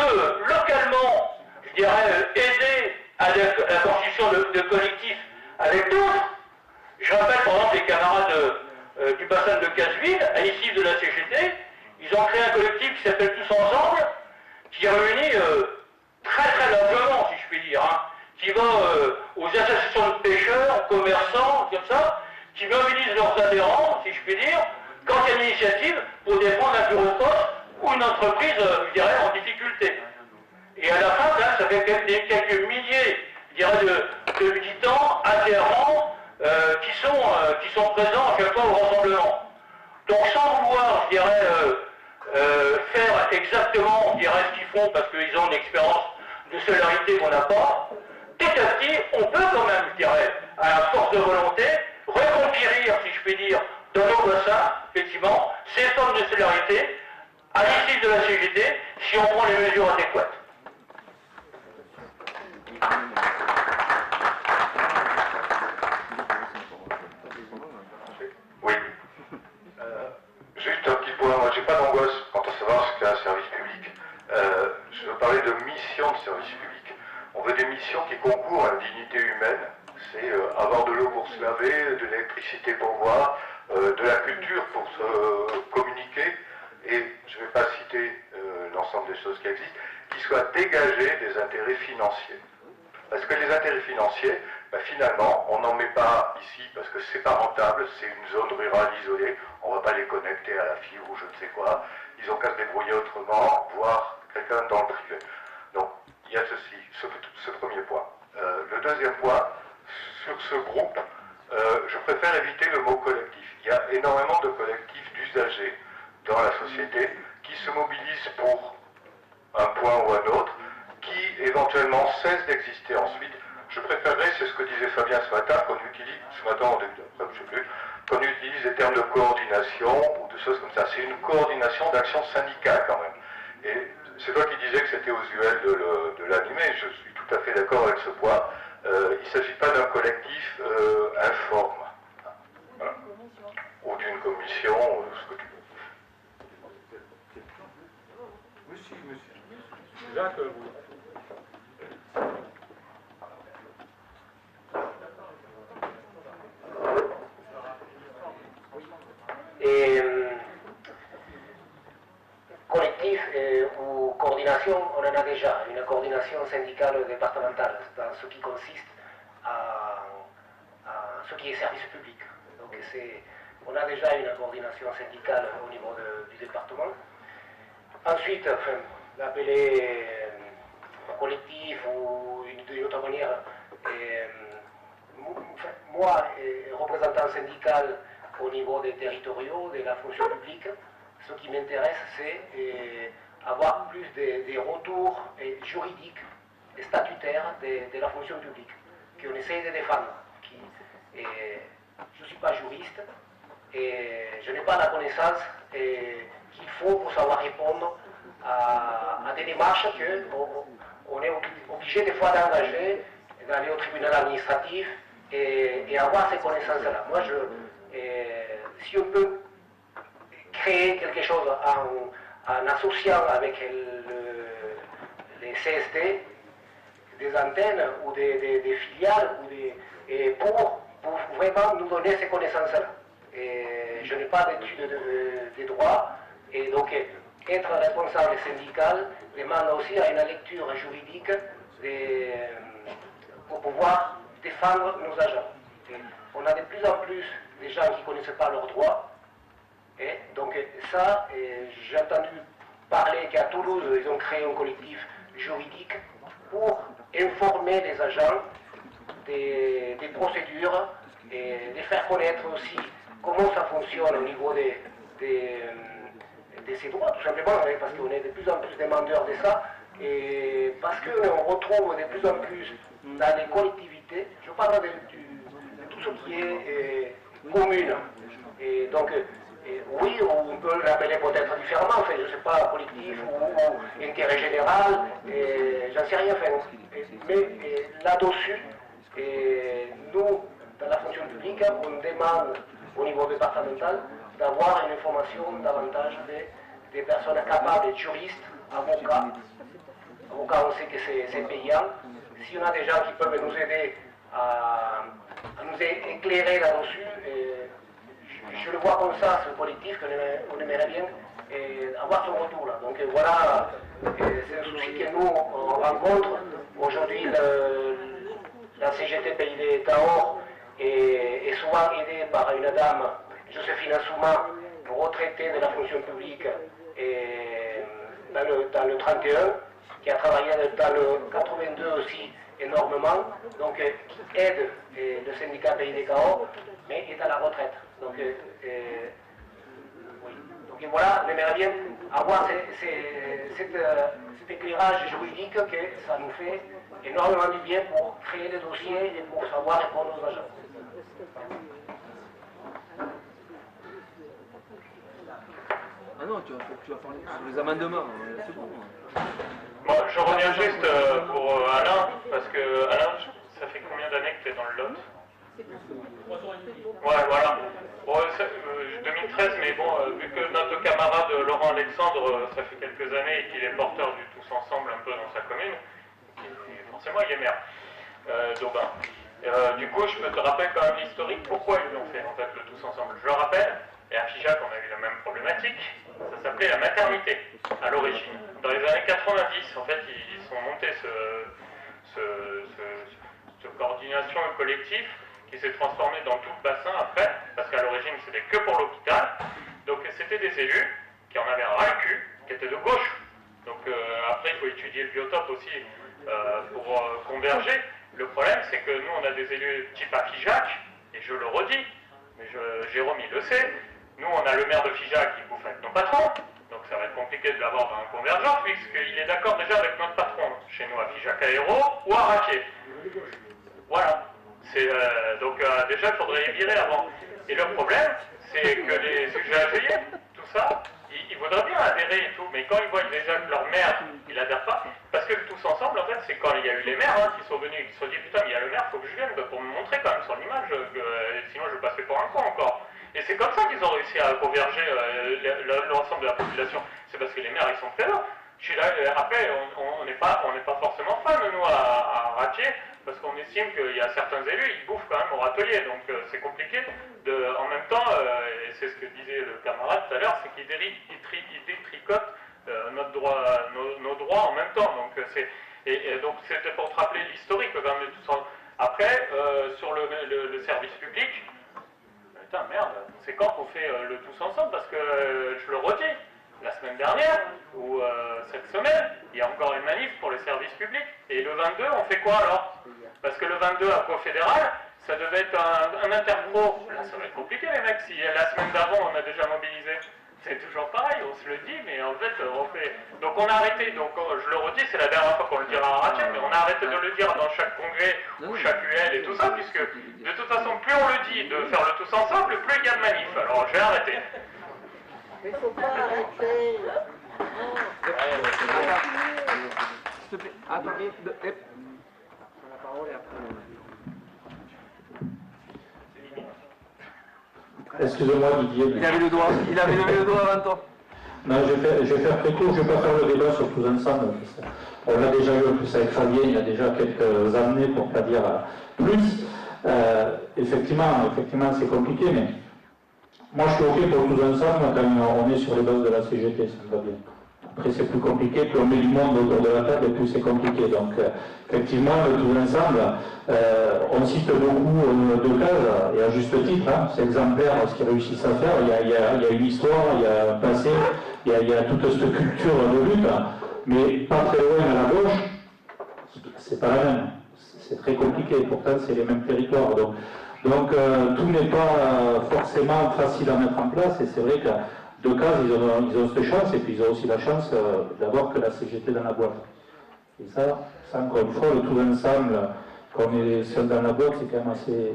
localement, je dirais, aider à la constitution de collectifs avec d'autres. Je rappelle, par exemple, les camarades du bassin de Casseville, à l'issue de la CGT, ils ont créé un collectif qui s'appelle Tous Ensemble, qui réunit très très largement, si je puis dire, hein, qui va aux associations de pêcheurs, aux commerçants, comme ça, qui mobilisent leurs adhérents, si je puis dire, quand il y a une initiative pour défendre un bureau de poste ou une entreprise, je dirais, en difficulté. Et à la fin, là, ça fait quelques milliers, je dirais, de militants, adhérents, qui sont présents à chaque fois au rassemblement. Donc sans vouloir, je dirais, faire exactement, je dirais, ce qu'ils font, parce qu'ils ont une expérience de solidarité qu'on n'a pas, petit à petit, on peut quand même, je dirais, à la force de volonté, reconquérir, si je puis dire, dans nos bassins, effectivement, ces formes de solidarité, à l'issue de la CGT, si on prend les mesures adéquates. Oui. Juste un petit point, moi j'ai pas d'angoisse quant à savoir ce qu'est un service public. Je veux parler de mission de service public. On veut des missions qui concourent à la dignité humaine. C'est avoir de l'eau pour se laver, de l'électricité pour boire, de la culture pour se communiquer, et je ne vais pas citer l'ensemble des choses qui existent, qui soient dégagées des intérêts financiers. Parce que les intérêts financiers, ben finalement, on n'en met pas ici parce que c'est pas rentable, c'est une zone rurale isolée, on ne va pas les connecter à la fibre ou je ne sais quoi, ils ont qu'à se débrouiller autrement, voire quelqu'un dans le privé. Donc, il y a ce premier point. Le deuxième point, sur ce groupe, je préfère éviter le mot collectif. Il y a énormément de collectifs d'usagers dans la société qui se mobilisent pour un point ou un autre, qui éventuellement cessent d'exister ensuite. Je préférerais, c'est ce que disait Fabien ce matin, qu'on utilise les termes de coordination ou de choses comme ça. C'est une coordination d'action syndicale quand même. Et c'est toi qui disais que c'était usuel de l'animer, je suis tout à fait d'accord avec ce point. Il ne s'agit pas d'un collectif informe, voilà. Ou d'une commission, ce que tu veux. Monsieur. Jacques, vous. Et collectif ou coordination, on en a déjà, une coordination syndicale départementale, dans ce qui consiste à ce qui est service public. Donc on a déjà une coordination syndicale au niveau du département. Ensuite, enfin, l'appeler collectif ou d'une autre manière, moi, représentant syndical au niveau des territoriaux, de la fonction publique, ce qui m'intéresse, c'est avoir plus des retours juridiques et statutaires de la fonction publique, qu'on essaye de défendre. Je ne suis pas juriste et je n'ai pas la connaissance qu'il faut pour savoir répondre à des démarches qu'on est obligé des fois d'engager, d'aller au tribunal administratif et avoir ces connaissances-là. Moi, si on peut créer quelque chose en associant avec les CST, des antennes ou des filiales, pour vraiment nous donner ces connaissances-là. Et je n'ai pas d'études de droit, et donc être responsable syndical demande aussi à une lecture juridique pour pouvoir défendre nos agents. Et on a de plus en plus des gens qui ne connaissent pas leurs droits. Et donc ça, j'ai entendu parler qu'à Toulouse, ils ont créé un collectif juridique pour informer les agents des procédures et de faire connaître aussi comment ça fonctionne au niveau de ces droits, tout simplement, parce qu'on est de plus en plus demandeurs de ça, et parce qu'on retrouve de plus en plus dans les collectivités, je parle de tout ce qui est commune, et donc oui, on peut l'appeler peut-être différemment, enfin, je ne sais pas, collectif ou intérêt général, j'en sais rien, enfin, mais là-dessus, nous, dans la fonction publique, on demande au niveau départemental d'avoir une information davantage des personnes capables, des juristes, avocats. Avocats, on sait que c'est payant. Si on a des gens qui peuvent nous aider à nous éclairer là-dessus, je le vois comme ça, ce collectif, qu'on aimerait bien avoir son retour là. Donc voilà, c'est un souci que nous on rencontre. Aujourd'hui, la CGT Pays des Cahors est souvent aidée par une dame, Joséphine Assouma, retraitée de la fonction publique dans le 31, qui a travaillé dans le 82 aussi énormément, donc qui aide le syndicat Pays des Cahors, mais est à la retraite. Donc, oui. Donc voilà, on aimerait bien avoir cet éclairage juridique que ça nous fait énormément du bien pour créer des dossiers et pour savoir répondre aux agents. Ah non, tu vas parler sur les amendements, c'est bon. Bon, je reviens juste pour Alain, parce que Alain, ça fait combien d'années que tu es dans le Lot? 3 ans et demi. Ouais, voilà. Bon, 2013, mais bon, vu que notre camarade Laurent Alexandre, ça fait quelques années qu'il est porteur du Tous Ensemble un peu dans sa commune, forcément il est maire d'Aubin. Du coup, je peux te rappeler quand même l'historique, pourquoi ils l'ont fait en fait le tous ensemble. Je le rappelle, et à Figeac on a eu la même problématique, ça s'appelait la maternité à l'origine. Dans les années 90, en fait, ils sont montés cette coordination collective qui s'est transformée dans tout le bassin après, parce qu'à l'origine c'était que pour l'hôpital. Donc c'était des élus qui en avaient un ras le cul, qui étaient de gauche. Donc après il faut étudier le biotope aussi pour converger. Le problème c'est que nous on a des élus type à Figeac, et je le redis, mais Jérôme il le sait, nous on a le maire de Figeac qui bouffe avec nos patrons, donc ça va être compliqué de l'avoir dans une convergence, puisqu'il est d'accord déjà avec notre patron, chez nous à Figeac Aéro ou à Raquier. Voilà. Donc déjà il faudrait les virer avant. Et le problème, c'est que les UGAGI, tout ça, ils voudraient bien adhérer et tout, mais quand ils voient déjà que leur maire, il adhère pas, parce que tous ensemble, en fait, c'est quand il y a eu les maires qui sont venus, qui se sont dit putain, mais il y a le maire, faut que je vienne pour me montrer quand même son image, sinon je passerai pour un con encore. Et c'est comme ça qu'ils ont réussi à converger l'ensemble de la population. C'est parce que les maires, ils sont très là. Je suis là, après, on n'est pas forcément fans, nous, à Raquier, parce qu'on estime qu'il y a certains élus, ils bouffent quand même au râtelier, donc c'est compliqué. En même temps, et c'est ce que disait le camarade tout à l'heure, c'est qu'ils détricotent nos droits en même temps. Donc donc c'était pour te rappeler l'historique quand même de tout ça. Après, sur le service public, putain merde, c'est quand qu'on fait le tous ensemble, parce que je le redis, la semaine dernière, ou cette semaine, il y a encore une manif pour les services publics. Et le 22, on fait quoi alors? Parce que le 22 à Pro Fédéral, ça devait être un interpro. Là, ça va être compliqué les mecs, si la semaine d'avant on a déjà mobilisé. C'est toujours pareil, on se le dit, mais en fait, on fait... Donc on a arrêté, donc je le redis, c'est la dernière fois qu'on le dira à Raquier, mais on a arrêté de le dire dans chaque congrès ou chaque UL et tout ça, puisque de toute façon, plus on le dit de faire le tous ensemble, plus il y a de manif. Alors j'ai arrêté. Mais faut pas arrêter. S'il te plaît, attendez. La parole est après. Excusez-moi Didier. Il avait le doigt avant toi. Non, je vais faire très court, je ne vais pas faire le débat sur tous ensemble. On l'a déjà eu en plus avec Fabien il y a déjà quelques années, pour ne pas dire plus. Effectivement c'est compliqué, mais moi je suis OK pour tous ensemble quand on est sur les bases de la CGT, ça me va bien. Après c'est plus compliqué, plus on met du monde autour de la table et plus c'est compliqué. Donc effectivement, le tout ensemble, on cite beaucoup de cases, et à juste titre, hein, c'est exemplaire ce qu'ils réussissent à faire. Il y a une histoire, il y a un passé, il y a toute cette culture de lutte, mais pas très loin à la gauche, c'est pas la même. C'est très compliqué, pourtant c'est les mêmes territoires. Donc tout n'est pas forcément facile à mettre en place, et c'est vrai que de cases, ils ont cette chance, et puis ils ont aussi la chance d'avoir que la CGT dans la boîte. Et ça encore une fois, le tout ensemble, quand on est seul dans la boîte, c'est quand même assez...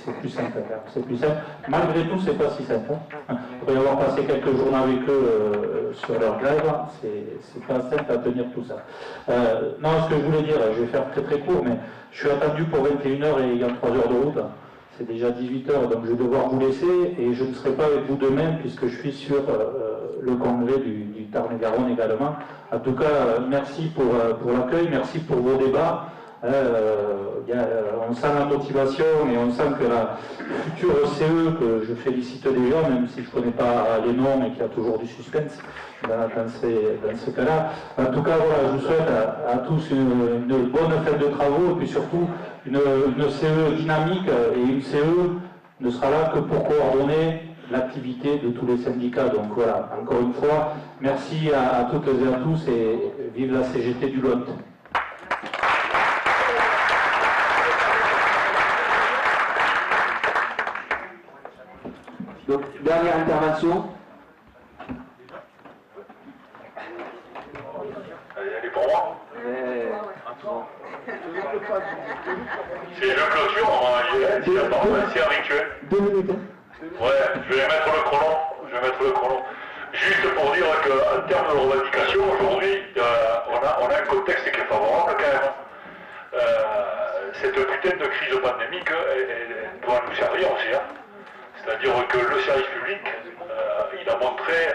C'est plus simple à faire. C'est plus simple. Malgré tout, c'est pas si simple. Après avoir passé quelques journées avec eux sur leur grève, c'est pas simple à tenir tout ça. Non, ce que je voulais dire, je vais faire très très court, mais je suis attendu pour 21h et il y a 3 heures de route. C'est déjà 18h, donc je vais devoir vous laisser, et je ne serai pas avec vous demain puisque je suis sur le congrès du Tarn-et-Garonne également. En tout cas, merci pour l'accueil, merci pour vos débats. On sent la motivation et on sent que la future CE, que je félicite déjà, même si je ne connais pas les noms et qu'il y a toujours du suspense dans ce cas-là. En tout cas, voilà, je vous souhaite à tous une bonne fête de travaux, et puis surtout une CE dynamique, et une CE ne sera là que pour coordonner l'activité de tous les syndicats. Donc voilà, encore une fois, merci à toutes et à tous, et vive la CGT du Lot. Donc, dernière intervention. Elle est pour moi. C'est le clôture, c'est rituel. 2 minutes. Ouais, je vais mettre le chrono. Juste pour dire qu'en termes de revendication, aujourd'hui, on a un contexte qui est favorable quand même. Cette putain de crise pandémique, elle doit nous servir aussi. Hein. C'est-à-dire que le service public, il a montré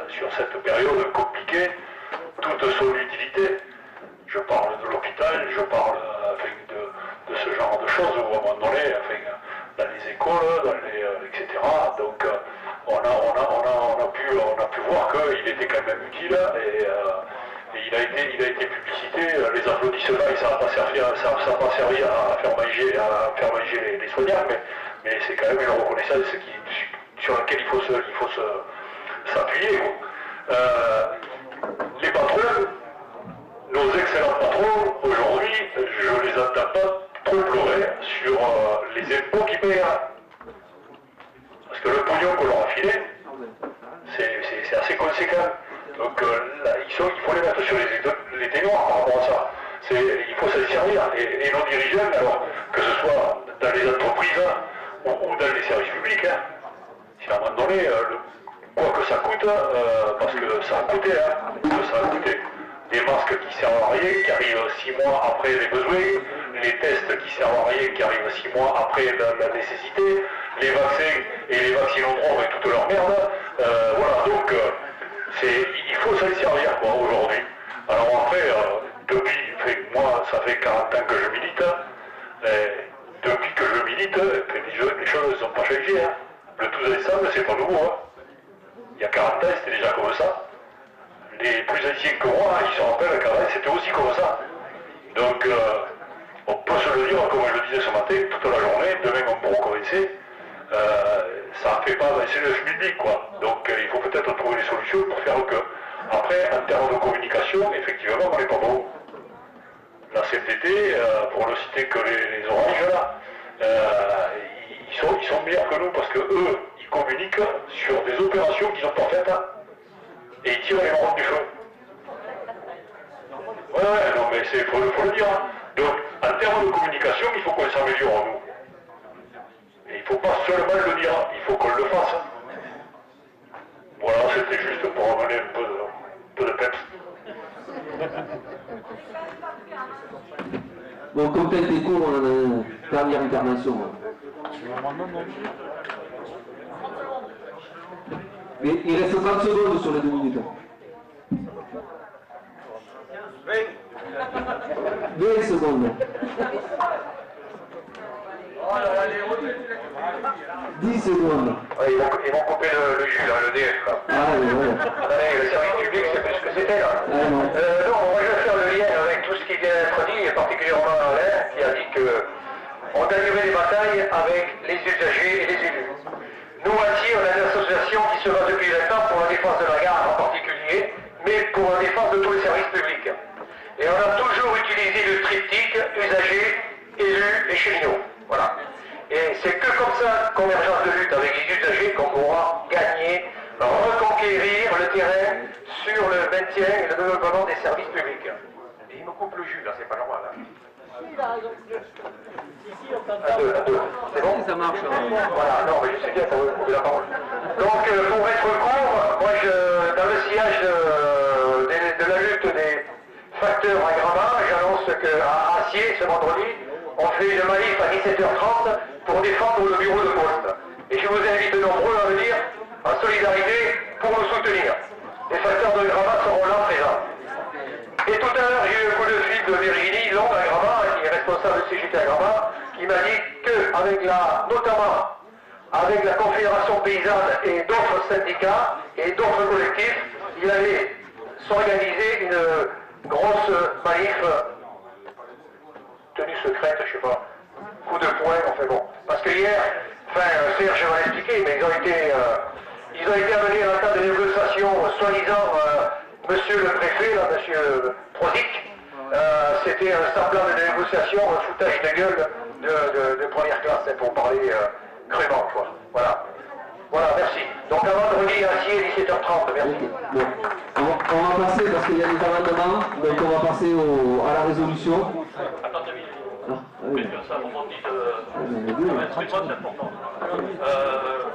sur cette période compliquée toute son utilité. Je parle de l'hôpital, je parle de ce genre de choses, où à un moment donné, enfin, dans les écoles, etc. Donc on a pu voir qu'il était quand même utile et il a été publicité. Les applaudissements, ça n'a pas servi à faire manger les soignants, mais c'est quand même une reconnaissance sur laquelle il faut s'appuyer. Les patrons, nos excellents patrons, aujourd'hui, je les entends pas trop pleurer sur les impôts qu'ils payent. Parce que le pognon qu'on leur a filé, c'est assez conséquent. Donc là, il faut les mettre sur les ténors par rapport à ça. Il faut s'en servir. Et nos dirigeants, alors, que ce soit dans les entreprises ou dans les services publics, si à un moment donné, quoi que ça coûte, parce que ça a coûté, ça a coûté. Des masques qui servent à rien, qui arrivent 6 mois après les besoins, les tests qui servent à rien, qui arrivent 6 mois après la nécessité, les vaccins et les vaccinodromes et toute leur merde. Voilà, donc il faut s'en servir aujourd'hui. Alors après, moi ça fait 40 ans que je milite, depuis que je milite, les choses ne sont pas changées. Le 12 décembre, c'est pas nouveau. Il y a 40 ans, c'était déjà comme ça. Les plus anciens que moi, ils se rappellent qu'avant c'était aussi comme ça. Donc on peut se le dire, comme je le disais ce matin, toute la journée, demain on pourra commencer. Ça ne fait pas avancer le schmilblick, quoi. Donc il faut peut-être trouver des solutions pour faire que, après, en termes de communication, effectivement, on n'est pas bon. La CFDT, pour ne citer que les oranges, là, ils sont meilleurs que nous parce que eux, ils communiquent sur des opérations qu'ils n'ont pas faites. Et ils tirent les marrons du feu. Ouais, non, mais il faut le dire. Donc, en termes de communication, il faut qu'on s'améliore, nous. Et il ne faut pas seulement le dire, il faut qu'on le fasse. Voilà, c'était juste pour amener un peu de peps. Bon, comme tel des cours, on a une dernière intervention. Mais il reste 30 secondes sur les 2 minutes. 20 secondes. 10 secondes. Ouais, ils vont couper le jus, là, le DF. Là. Ah, oui, ouais. Attendez, le service public, c'est plus ce que c'était là. Ah, non. Non, moi je vais faire le lien avec tout ce qui vient d'être dit, et particulièrement Alain, qui a dit qu'on gagnerait les batailles avec les usagers et les élus. Nous aussi, on a une association qui se bat depuis 20 ans pour la défense de la gare en particulier, mais pour la défense de tous les services publics. Et on a toujours utilisé le triptyque usagers, élus et cheminots. Voilà. Et c'est que comme ça, convergence de lutte avec les usagers, qu'on pourra gagner, reconquérir le terrain sur le maintien et le développement des services publics. Et il me coupe le jus là, c'est pas normal. Hein. À deux. C'est bon? Ça marche. Voilà, non, mais je sais bien qu'on veut couper la parole. Donc, pour être court, moi, dans le sillage de la lutte des facteurs aggravants, j'annonce qu'à Acier, ce vendredi, on fait une manif à 17h30 pour défendre le bureau de poste. Et je vous invite nombreux à venir en solidarité pour nous soutenir. Les facteurs de Gramat seront là présents. Et tout à l'heure, j'ai eu un coup de fil de Virginie Long à Gramat, qui est responsable de CGT à Gramat, qui m'a dit qu'avec notamment avec la Confédération paysanne et d'autres syndicats et d'autres collectifs, il allait s'organiser une grosse manif tenue secrète, je sais pas, coup de poing, on fait bon. Parce que hier, Serge va l'expliquer, mais ils ont été amenés à la table de négociation, soi-disant, monsieur le préfet, là, monsieur Prozic, c'était un semblant de négociation, un foutage de gueule de première classe, hein, pour parler crûment, quoi. Voilà. Voilà, merci. Donc à vendredi à Acier, 17h30, merci. Bon. On va passer, parce qu'il y a des amendements, donc on va passer à la résolution. Attends 2 minutes. Ah, oui. Ça rebondit c'est important.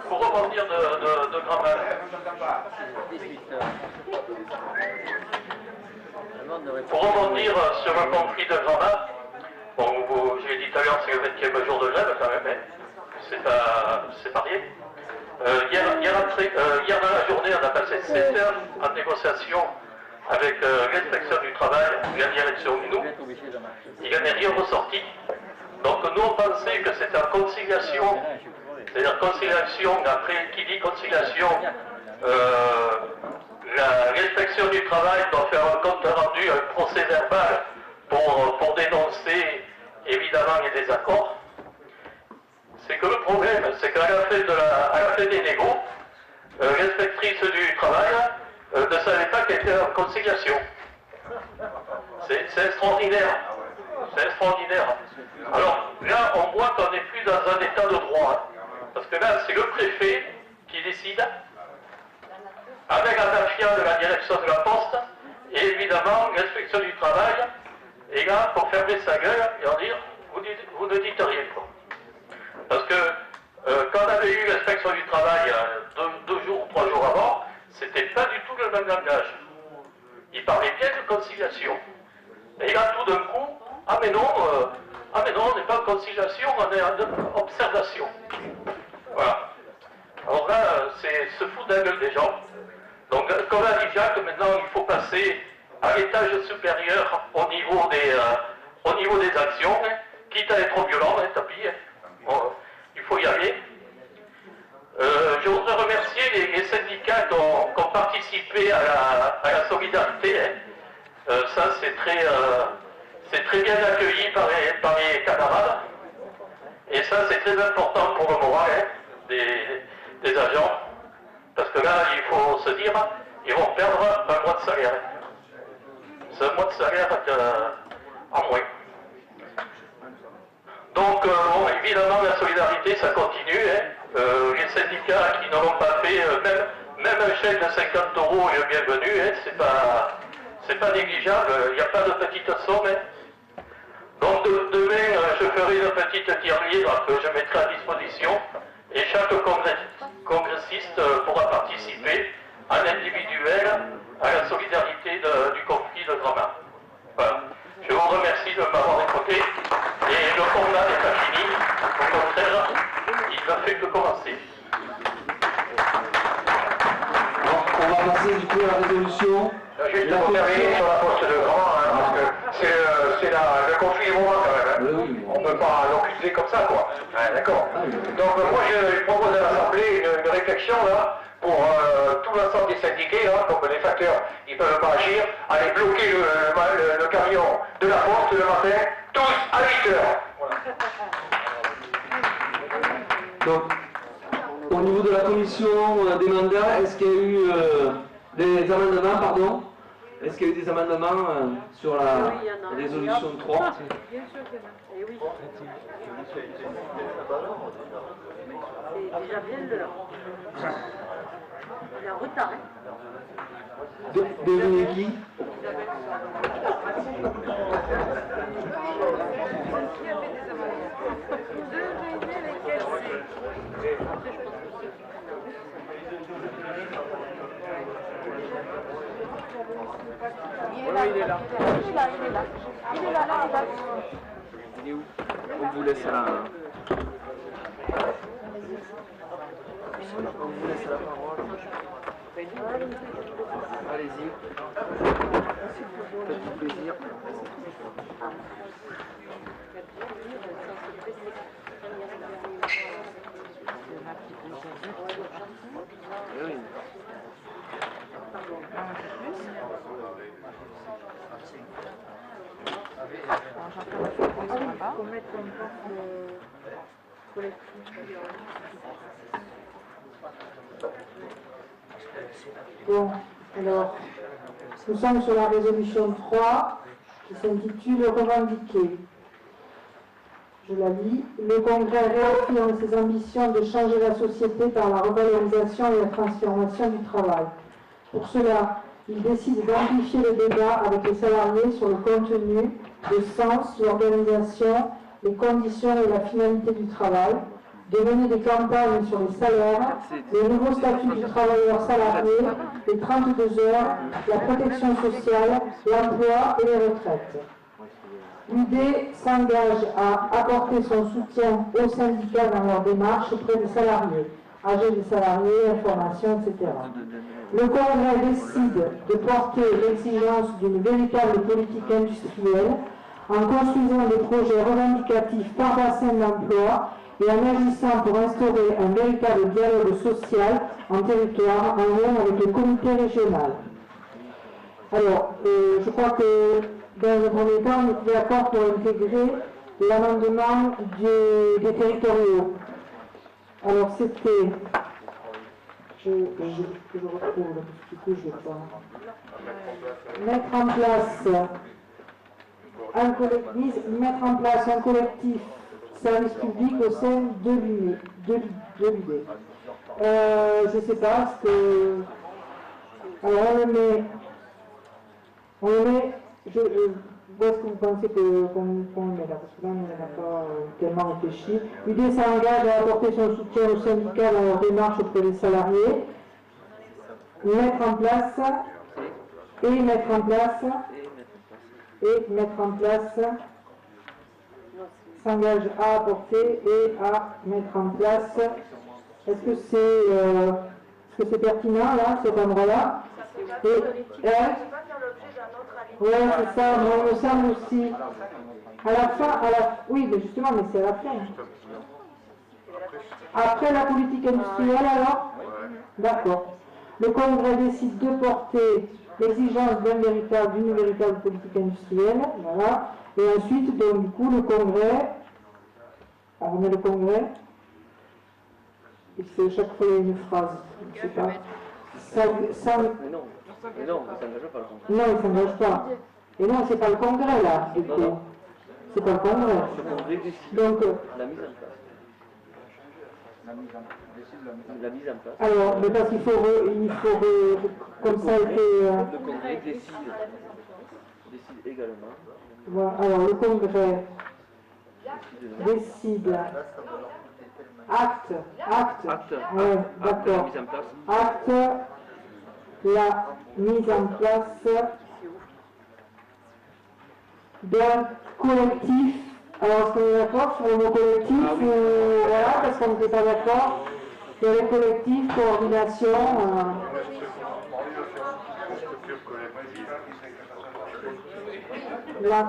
Pour rebondir de Gramat. Pour rebondir sur le conflit de Gramat, bon, j'ai dit tout à l'heure, c'est le 20e jour de grève quand même, hein. C'est pas rien. Hier dans la journée, on a passé 7 heures en négociation avec l'inspection du travail, la direction de nous. Il n'y en est rien ressorti. Donc nous on pensait que c'était en conciliation, c'est-à-dire conciliation, après qui dit conciliation, l'inspection du travail doit faire un compte rendu, un procès verbal pour dénoncer évidemment les désaccords. C'est que le problème, c'est qu'à la fin des négos, l'inspectrice du travail ne savait pas qu'elle était en conciliation. C'est extraordinaire. C'est extraordinaire. Alors là, on voit qu'on n'est plus dans un état de droit. Parce que là, c'est le préfet qui décide, avec un affiant de la direction de la Poste, et évidemment, l'inspection du travail est là pour fermer sa gueule et en dire, vous ne dites rien. Parce que quand on avait eu l'inspection du travail 2 jours ou 3 jours avant, c'était pas du tout le même langage. Il parlait bien de conciliation. Et là, tout d'un coup, ah mais non, on n'est pas en conciliation, on est en observation. Voilà. Alors là, c'est se foutre de la gueule des gens. Donc, comme a dit Jacques, maintenant, il faut passer à l'étage supérieur au niveau des actions, hein, quitte à être violent, hein, tant pis, hein. Il faut y aller. Je voudrais remercier les syndicats qui ont participé à la solidarité. Hein. Ça, c'est très bien accueilli par les camarades. Et ça, c'est très important pour le moral, hein, des agents. Parce que là, il faut se dire, ils vont perdre un mois de salaire. C'est un mois de salaire en moins. Donc, bon, évidemment, la solidarité, ça continue. Hein. Les syndicats qui n'en ont pas fait, même un chèque de 50 € est le bienvenu. Hein. C'est pas négligeable. Il n'y a pas de petite somme. Hein. Donc, demain, je ferai une petite tirelire que je mettrai à disposition. Et chaque congressiste pourra participer en individuel à la solidarité du conflit de Gramat. Voilà. Je vous remercie de m'avoir écouté. Et le combat n'est pas fini. Au contraire, il ne fait que commencer. Alors, on va passer du coup à la résolution. Juste pour terminer sur la poste de Gramat, hein, parce que c'est le conflit est moment quand même. Hein. On ne peut pas l'occuper comme ça, quoi. Ouais, d'accord. Donc moi je propose à l'Assemblée une réflexion là pour tout l'ensemble des syndiqués, là, comme les facteurs, ils ne peuvent pas agir, aller bloquer le camion de la poste le matin, tous à 8 heures. Voilà. Donc, au niveau de la commission des mandats, est-ce qu'il y a eu des amendements, pardon? Est-ce qu'il y a eu des amendements sur la résolution 3? Bien sûr qu'il y en a. Et oui. C'est déjà bien l'heure. Il est en retard. Devinez qui? Il est là. Il est où? On vous laisse là. On vous laisse la parole. Allez-y. Faites-vous plaisir. Oui. Bon, alors, nous sommes sur la résolution 3 qui s'intitule Revendiquer. Je la lis. Le Congrès réaffirme ses ambitions de changer la société par la revalorisation et la transformation du travail. Pour cela, il décide d'amplifier le débat avec les salariés sur le contenu, le sens, l'organisation, les conditions et la finalité du travail, de mener des campagnes sur les salaires, le nouveau statut du travailleur salarié, les 32 heures, la protection sociale, l'emploi et les retraites. L'UD s'engage à apporter son soutien aux syndicats dans leur démarche auprès des salariés, âgés des salariés, information, etc. Le Congrès décide de porter l'exigence d'une véritable politique industrielle en construisant des projets revendicatifs par bassin d'emploi et en agissant pour instaurer un véritable dialogue social en territoire en lien avec le comité régional. Alors, je crois que dans un premier temps, on est d'accord pour intégrer l'amendement des territoriaux. Alors, c'était... Je retrouve, du coup, je vais pas... Mettre en place un collectif service public au sein de l'UD. Je ne sais pas ce que... Alors, on le met où est-ce que vous pensez qu'on le met là? Parce que là, on n'a pas tellement réfléchi. L'UD s'engage à apporter son soutien aux syndicats dans leur démarche auprès des salariés. Mettre en place, s'engage à apporter et à mettre en place. Est-ce que c'est pertinent là, cet endroit-là? Oui, c'est ça, moi, il me semble aussi. À la fin, oui, mais justement, mais c'est à la fin. Après la politique industrielle, alors? D'accord. Le Congrès décide de porter l'exigence d'une véritable politique industrielle, voilà. Et ensuite, donc, du coup, le Congrès, on remet le Congrès, et c'est chaque fois une phrase, je ne sais pas. Mais non, il ne s'engage pas le Congrès. Non, il ne s'engage pas. Et non, c'est pas le Congrès là, du coup. C'est pas le Congrès. Le Congrès décide donc, la mise en place. La mise en place. Alors, mais parce qu'il faut, comme ça a été... Le Congrès décide également. Voilà, alors, le Congrès décide... Acte. Ouais, d'accord. Acte la mise en place d'un collectif. Alors, est-ce qu'on est d'accord sur le mot collectif ou voilà, parce qu'on n'était pas d'accord. Il y avait collectif, coordination. Là.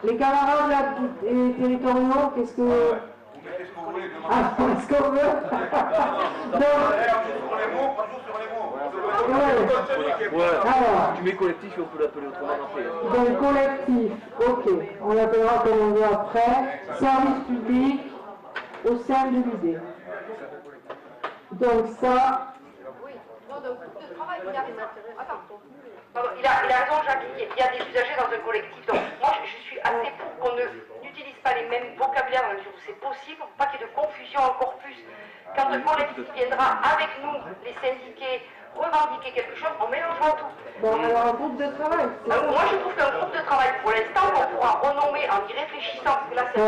Les camarades là, et territoriaux, qu'est-ce que... Ah, est-ce qu'on veut? Alors, tu mets collectif et on peut l'appeler autrement après. Donc collectif, ok, on l'appellera comme on veut après, service public au sein de l'UD. Donc ça... Oui, non, de travail, il a raison. Attends. Pardon, il a raison, Jacques, il y a des usagers dans un collectif. Donc moi, je suis assez pour qu'on n'utilise pas les mêmes vocabulaires dans la mesure où c'est possible, pour pas qu'il y ait de confusion encore plus. Quand le collectif viendra avec nous, les syndiqués, revendiquer quelque chose, on mélangera tout. Bon, alors un groupe de travail. Moi, je trouve qu'un groupe de travail, pour l'instant, on pourra renommer en y réfléchissant, parce que là, c'est...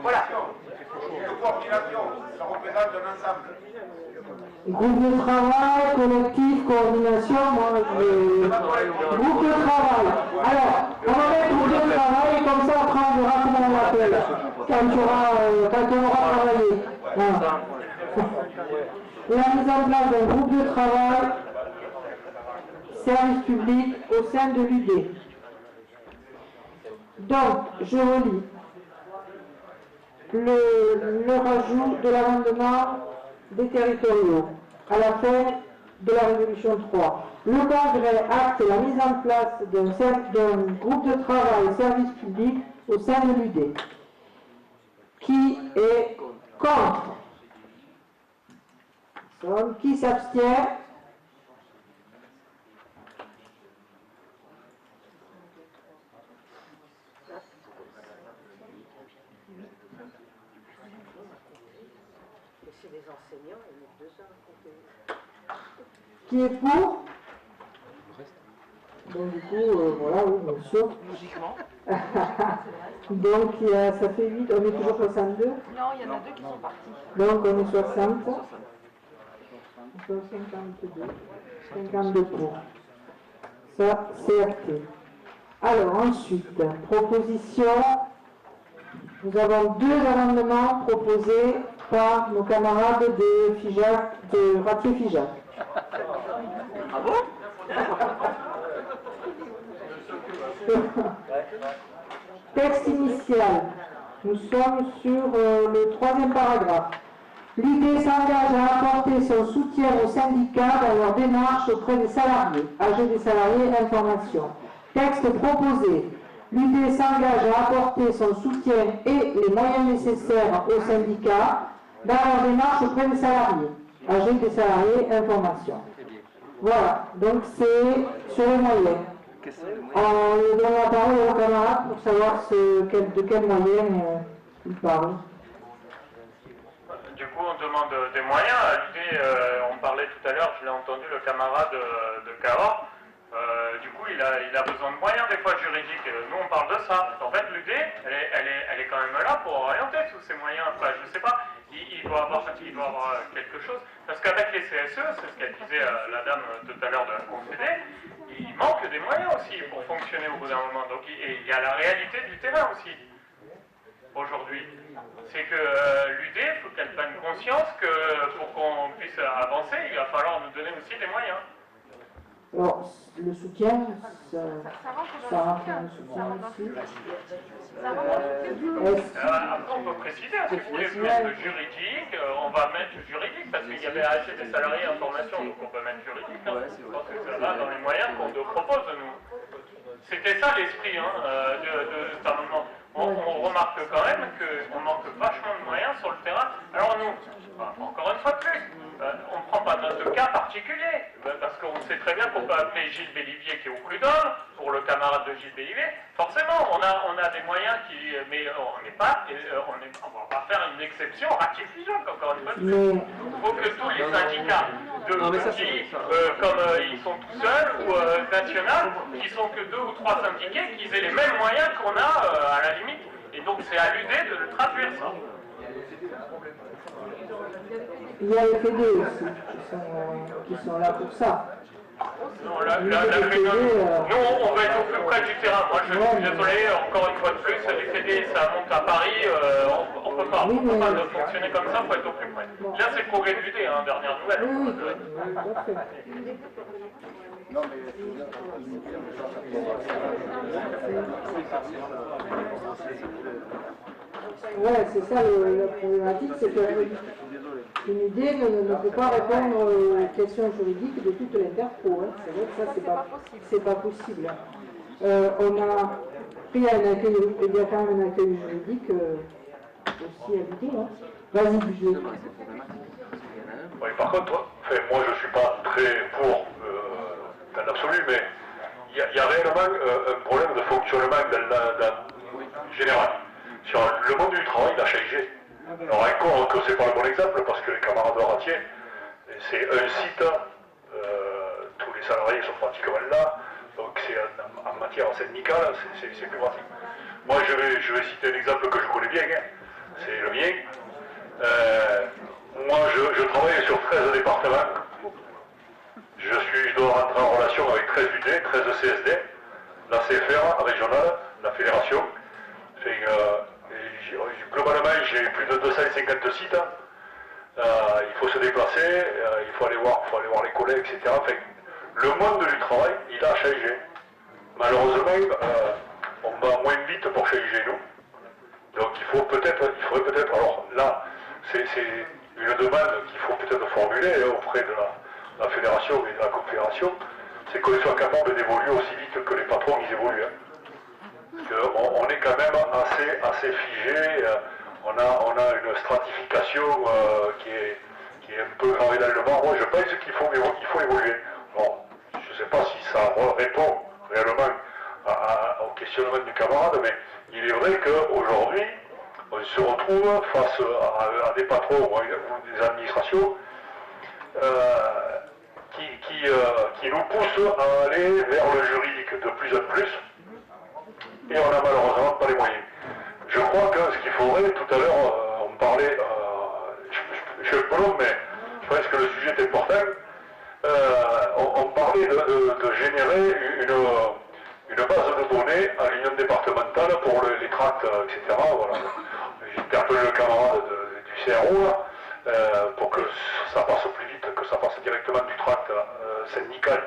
Voilà. Une coordination, ça représente un ensemble. Groupe de travail, collectif, coordination, moi, groupe de travail. Alors, on va mettre groupe de travail, et comme ça, après, on verra comment on l'appelle, quand on aura travaillé. Voilà. La mise en place d'un groupe de travail, service public au sein de l'UD. Donc, je relis le rajout de l'amendement des territoriaux à la fin de la résolution 3. Le Congrès acte la mise en place d'un groupe de travail service public au sein de l'UD. Qui est contre? Qui s'abstient? C'est les enseignants, ils mettent 2 heures. Qui est pour? Donc du coup, voilà, oui, bien sûr. Logiquement. Donc ça fait 8, on est toujours 62. Non, il y en a 2 qui sont partis. Donc on est 60. 52 pour. Ça, c'est acté. Alors ensuite, proposition. Nous avons 2 amendements proposés par nos camarades de FIJAC, de Ratier-FIJAC. Ah bon? Texte initial. Nous sommes sur le troisième paragraphe. L'UD s'engage à apporter son soutien aux syndicats dans leur démarche auprès des salariés. AG des salariés, information. Texte proposé. L'UD s'engage à apporter son soutien et les moyens nécessaires aux syndicats dans leur démarche auprès des salariés. AG des salariés, information. Voilà, donc c'est sur les moyens. On donne la parole aux camarades pour savoir de quels moyens ils parlent. Du coup, on demande des moyens. À l'idée, on parlait tout à l'heure, je l'ai entendu, le camarade de Cahors. Du coup, il a besoin de moyens, des fois juridiques. Nous, on parle de ça. En fait, l'UD, elle est quand même là pour orienter tous ces moyens. Enfin, je sais pas, il doit avoir quelque chose. Parce qu'avec les CSE, c'est ce qu'elle disait la dame tout à l'heure de la Confédé, il manque des moyens aussi pour fonctionner au bout d'un moment. Donc, il y a la réalité du terrain aussi, aujourd'hui. C'est que l'UD, il faut qu'elle prenne conscience que pour qu'on puisse avancer, il va falloir nous donner aussi des moyens. Alors, le soutien, ça rentre dans le soutien aussi. Après, on peut préciser, est-ce que vous voulez mettre juridique, on va mettre juridique, parce qu'il y avait assez des salariés en formation, donc on peut mettre juridique. Hein. Je pense que ça va dans les moyens qu'on nous propose de nous. C'était ça l'esprit de cet amendement. On remarque quand même qu'on manque vachement de moyens sur le terrain. Alors nous, encore une fois de plus, on ne prend pas notre cas particulier, parce qu'on sait très bien qu'on peut appeler Gilles Bellivier qui est au prud'homme, pour le camarade de Gilles Bellivier. Forcément, on a des moyens qui... Mais on ne va pas faire une exception ratifiante, encore une fois. Il faut que tous les syndicats comme ils sont tout seuls, ou national, qui sont que 2 ou 3 syndiqués, qu'ils aient les mêmes moyens qu'on a à la limite. Et donc c'est à l'UD de le traduire ça. Il y a les PD aussi qui sont là pour ça. Non, nous, on va être au plus près du terrain. Moi, je suis désolé, encore une fois de plus, les PD, ça monte à Paris, on ne peut pas fonctionner comme ça, il faut être au plus près. Là, c'est le progrès de l'UD, dernière nouvelle. Ouais, c'est ça la problématique, c'est qu'une idée ne peut pas répondre aux questions juridiques de toute l'interpro. C'est vrai que ça, c'est pas possible. On a pris un accueil, il y a quand même un accueil juridique aussi à l'idée. Vas-y, budget. Oui, par contre, moi je ne suis pas très pour dans l'absolu, mais il y a réellement un problème de fonctionnement général. Sur le monde du travail, il a changé. Alors encore que c'est pas le bon exemple, parce que les camarades de Ratier, c'est un site, tous les salariés sont pratiquement là, donc c'est en matière syndicale, c'est plus pratique. Moi je vais citer un exemple que je connais bien, c'est le mien. Moi je travaille sur 13 départements. Je dois rentrer en relation avec 13 UD, 13 CSD, la CFR régionale, la fédération. Globalement, j'ai plus de 250 sites. Il faut se déplacer, il faut aller voir les collègues, etc. Enfin, le monde du travail, il a changé. Malheureusement, on va moins vite pour changer nous. Donc il faudrait peut-être, alors là, c'est une demande qu'il faut peut-être formuler auprès de la fédération et de la confédération, c'est qu'on soit capable d'évoluer aussi vite que les patrons ils évoluent. On est quand même assez figé, on a une stratification qui est un peu gravée dans le marbre. Je pense qu'il faut évoluer. Alors, je ne sais pas si ça répond réellement au questionnement du camarade, mais il est vrai qu'aujourd'hui, on se retrouve face à des patrons ou des administrations qui nous poussent à aller vers le juridique de plus en plus. Et on n'a malheureusement pas les moyens. Je crois que ce qu'il faudrait, tout à l'heure, on parlait, je suis peu long, mais je pense que le sujet est important, on parlait de générer une base de données à l'union départementale pour les tracts, etc. Voilà. J'ai interpellé le camarade du CRO là, pour que ça passe plus vite, que ça passe directement du tract syndical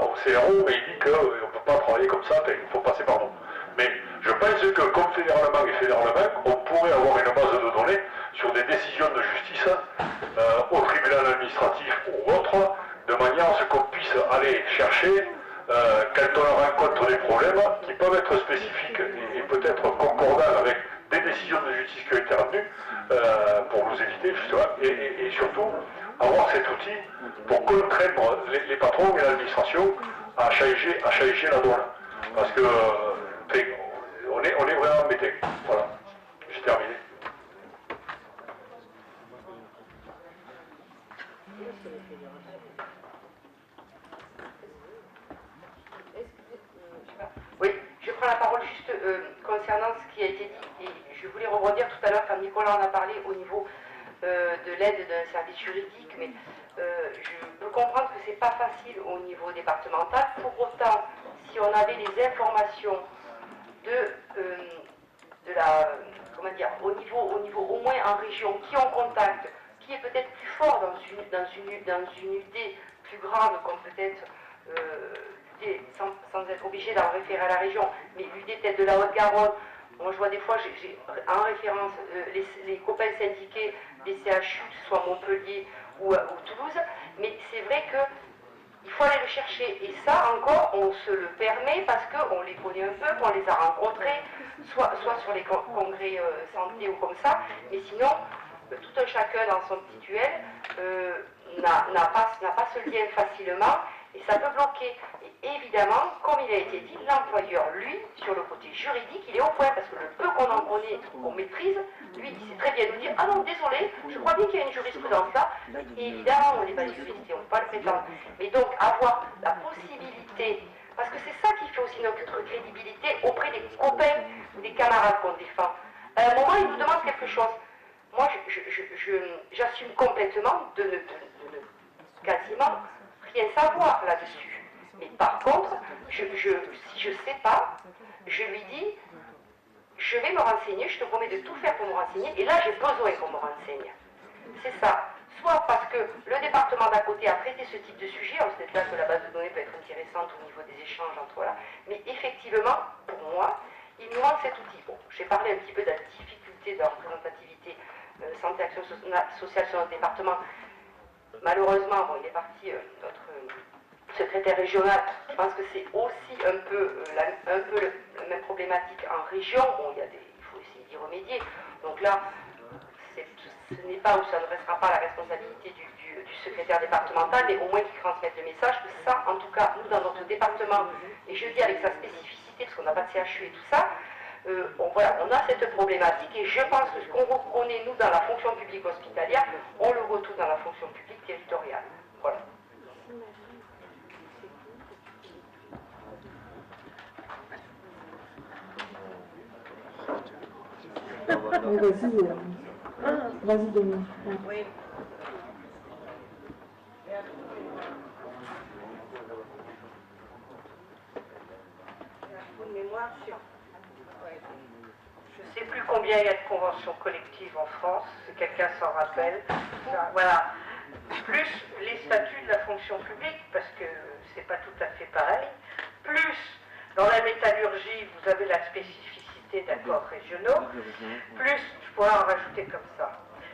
au CRO, mais il dit qu'on ne peut pas travailler comme ça, il faut passer par nous. Mais je pense que comme fédéralement et fédéralement, on pourrait avoir une base de données sur des décisions de justice au tribunal administratif ou autre, de manière à ce qu'on puisse aller chercher quand on rencontre des problèmes qui peuvent être spécifiques et peut-être concordants avec des décisions de justice qui ont été rendues pour nous éviter justement, et surtout avoir cet outil pour contraindre les patrons et l'administration à changer la donne. Parce que on est vraiment embêté. Voilà, j'ai terminé. Oui, je prends la parole juste concernant ce qui a été dit, et je voulais rebondir tout à l'heure quand Nicolas en a parlé au niveau de l'aide d'un service juridique, mais je peux comprendre que c'est pas facile au niveau départemental. Pour autant, si on avait les informations de la, comment dire, au niveau au moins en région, qui on contacte, qui est peut-être plus fort dans une unité plus grande, comme peut-être sans être obligé d'en référer à la région, mais l'UD peut-être de la Haute-Garonne. Moi je vois des fois, j'ai en référence les copains syndiqués des CHU, que ce soit Montpellier ou Toulouse, mais c'est vrai qu'il faut aller le chercher. Et ça encore, on se le permet parce qu'on les connaît un peu, qu'on les a rencontrés, soit sur les congrès santé ou comme ça, mais sinon, tout un chacun dans son petit duel n'a pas ce lien facilement. Et ça peut bloquer. Et évidemment, comme il a été dit, l'employeur, lui, sur le côté juridique, il est au point, parce que le peu qu'on en connaît, qu'on maîtrise, lui, il sait très bien nous dire « Ah non, désolé, je crois bien qu'il y a une jurisprudence là. » Et évidemment, on n'est pas des juristes et on ne peut pas le prétendre. Mais donc, avoir la possibilité, parce que c'est ça qui fait aussi notre crédibilité auprès des copains ou des camarades qu'on défend. À un moment, ils nous demandent quelque chose. Moi, j'assume complètement de ne quasiment rien savoir là-dessus. Mais par contre, si je ne sais pas, je lui dis, je vais me renseigner, je te promets de tout faire pour me renseigner, et là j'ai besoin qu'on me renseigne. C'est ça. Soit parce que le département d'à côté a traité ce type de sujet, alors c'est là que la base de données peut être intéressante au niveau des échanges entre là, mais effectivement, pour moi, il nous manque cet outil. Bon, j'ai parlé un petit peu de la difficulté de la représentativité santé action sociale sur notre département. Malheureusement, bon, il est parti, notre secrétaire régional. Je pense que c'est aussi un peu la même problématique en région. Bon, il faut essayer d'y remédier. Donc là, ce n'est pas ou ça ne restera pas la responsabilité du secrétaire départemental, mais au moins qu'il transmette le message que ça, en tout cas, nous, dans notre département, et je dis avec sa spécificité, parce qu'on n'a pas de CHU et tout ça, on a cette problématique et je pense que ce qu'on reconnaît nous dans la fonction publique hospitalière, on le retrouve dans la fonction publique territoriale. Voilà. Vas-y, Denis. Oui. Une mémoire sur... Je ne sais plus combien il y a de conventions collectives en France, si quelqu'un s'en rappelle. Voilà. Plus les statuts de la fonction publique, parce que c'est pas tout à fait pareil. Plus, dans la métallurgie, vous avez la spécificité d'accords régionaux. Plus, je pourrais en rajouter comme ça.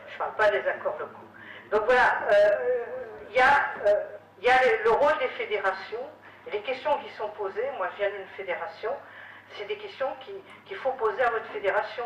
Je ne parle pas des accords locaux. Donc voilà, il y a le rôle des fédérations. Et les questions qui sont posées, moi je viens d'une fédération, c'est des questions qu'il faut poser à votre fédération.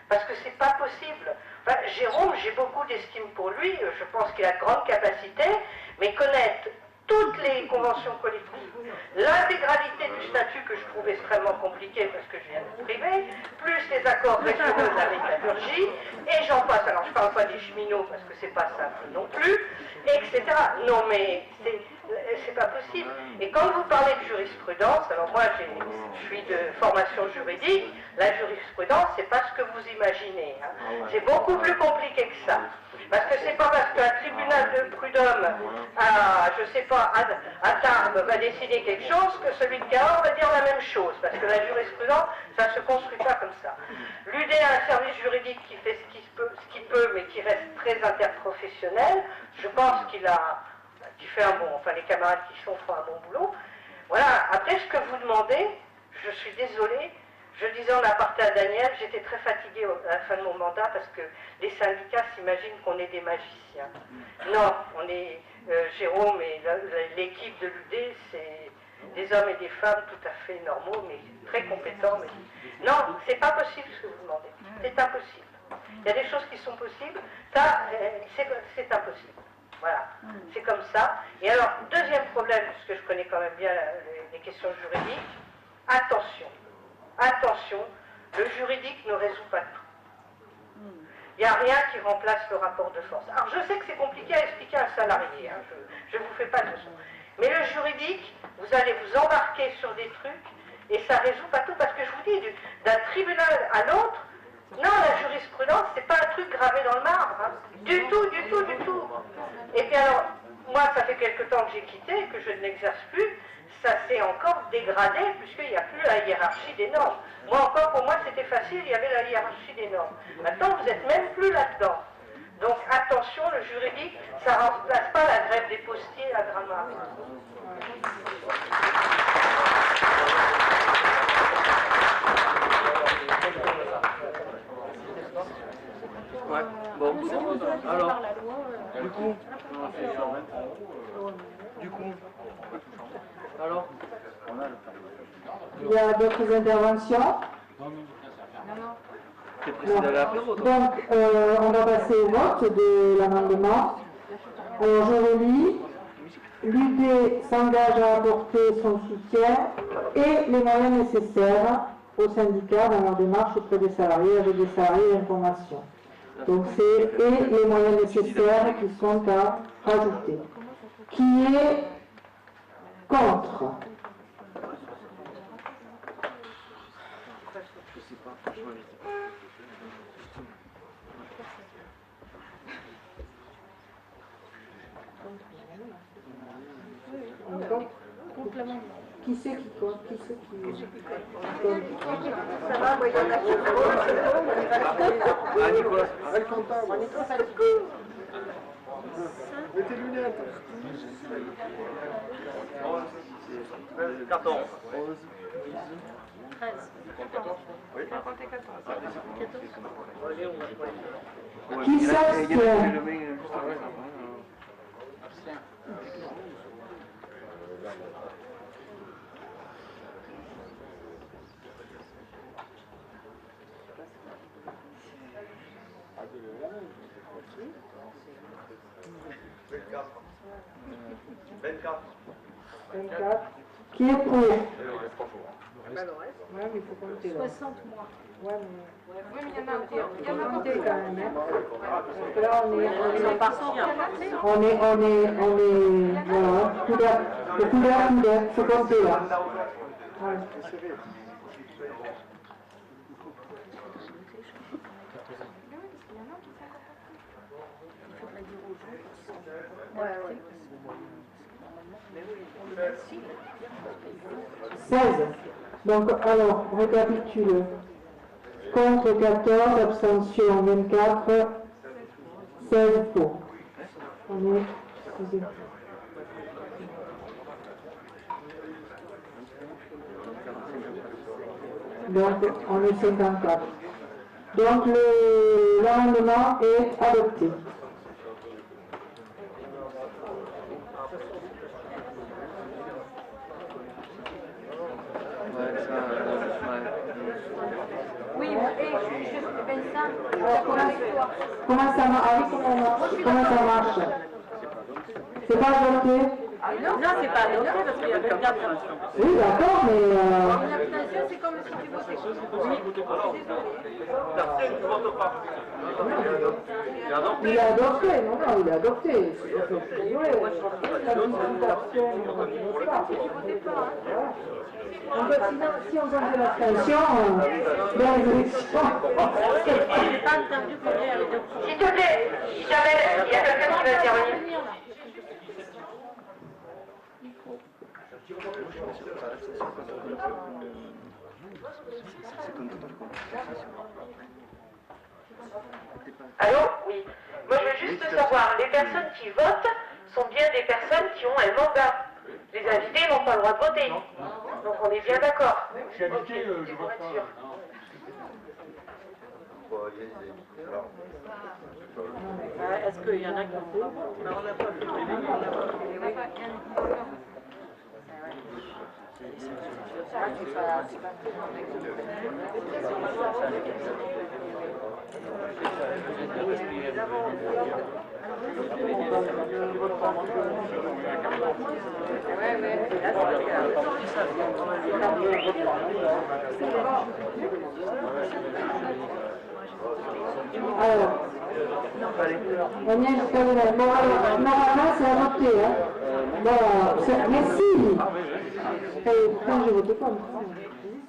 Parce que c'est pas possible. Enfin, Jérôme, j'ai beaucoup d'estime pour lui, je pense qu'il a de grandes capacités, mais connaître toutes les conventions collectives, l'intégralité du statut que je trouve extrêmement compliqué parce que je viens de privé, plus les accords régionaux de la métallurgie, et j'en passe. Alors je ne parle pas des cheminots parce que c'est pas simple non plus, etc. Non mais c'est pas possible. Et quand vous parlez de jurisprudence, alors moi je suis de formation juridique, la jurisprudence c'est pas ce que vous imaginez. Hein. C'est beaucoup plus compliqué que ça. Parce que c'est pas parce qu'un tribunal de prud'homme je sais pas, à Tarbes va décider quelque chose que celui de Cahors va dire la même chose. Parce que la jurisprudence, ça ne se construit pas comme ça. L'UD a un service juridique qui fait ce qu'il peut, mais qui reste très interprofessionnel. Je pense qu'il fait un bon, enfin les camarades qui sont font un bon boulot. Voilà, après ce que vous demandez, je suis désolée, Je le disais en aparté à Daniel, j'étais très fatiguée à la fin de mon mandat parce que les syndicats s'imaginent qu'on est des magiciens. Non, on est Jérôme et l'équipe de l'UD, c'est des hommes et des femmes tout à fait normaux, mais très compétents. Mais... Non, c'est pas possible ce que vous demandez. C'est impossible. Il y a des choses qui sont possibles, ça, c'est impossible. Voilà, c'est comme ça. Et alors, deuxième problème, puisque je connais quand même bien les questions juridiques, attention, attention, le juridique ne résout pas tout. Il n'y a rien qui remplace le rapport de force. Alors, je sais que c'est compliqué à expliquer à un salarié, hein, je ne vous fais pas de leçon. Mais le juridique, vous allez vous embarquer sur des trucs, et ça ne résout pas tout, parce que je vous dis, d'un tribunal à l'autre, non, la jurisprudence, c'est pas un truc gravé dans le marbre. Hein. Du tout, du tout, du tout. Et puis alors, moi, ça fait quelque temps que j'ai quitté, que je ne l'exerce plus, ça s'est encore dégradé, puisqu'il n'y a plus la hiérarchie des normes. Moi encore, pour moi, c'était facile, il y avait la hiérarchie des normes. Maintenant, vous n'êtes même plus là-dedans. Donc, attention, le juridique, ça ne remplace pas la grève des postiers à Gramma. Ouais, bon, alors, du coup, alors, il y a d'autres interventions? Non. Donc, on va passer au vote de l'amendement. Alors, je relis. L'UD s'engage à apporter son soutien et les moyens nécessaires aux syndicats dans leur démarche auprès des salariés avec des salariés d'information. Donc c'est et les moyens nécessaires qui sont à rajouter. Qui est contre? Qui c'est qui compte? Qui c'est qui compte? Ça va, moi, il y en a qui ah, Nicolas, arrête comptable. On est trop fatigués. Mets tes lunettes. 14. 13. 14. Oui. 14. Qui s'abstient? Qui est pour? Ouais, mais il faut compter là. 60 mois. Ouais, mais... Oui, mais il y en a encore. Il y en a compter quand même. Hein. Parce que là, on est voilà, couvert, faut compter là. Ouais. Ouais, ouais. 16. Donc, alors, récapitule. Contre 14, abstention 24, 16 pour. On est... Donc, on est 54. Donc, l'amendement est adopté. Oui, et juste Vincent, comment ça marche? C'est pas adopté? Non, c'est pas adopté parce qu'il y avait une abstention. Oui, d'accord, mais... Une abstention, c'est comme si tu votais. Il a adopté, non, il a adopté. Si on donne l'abstention, dans les élections... J'ai pas entendu combien il y avait de... S'il te plaît, Isabelle, il y a quelqu'un qui veut intervenir. Allô? Oui. Moi, je veux juste savoir, les personnes qui votent sont bien des personnes qui ont un mandat. Les invités n'ont pas le droit de voter. Donc on est bien d'accord. Je suis habitué, je vois pas. Est-ce qu'il y en a qui ont pas? On n'a pas fait de réunion, on n'a pas fait Alors, Daniel, normalement c'est adopté. Hein. Bon, merci. Quand je vote contre,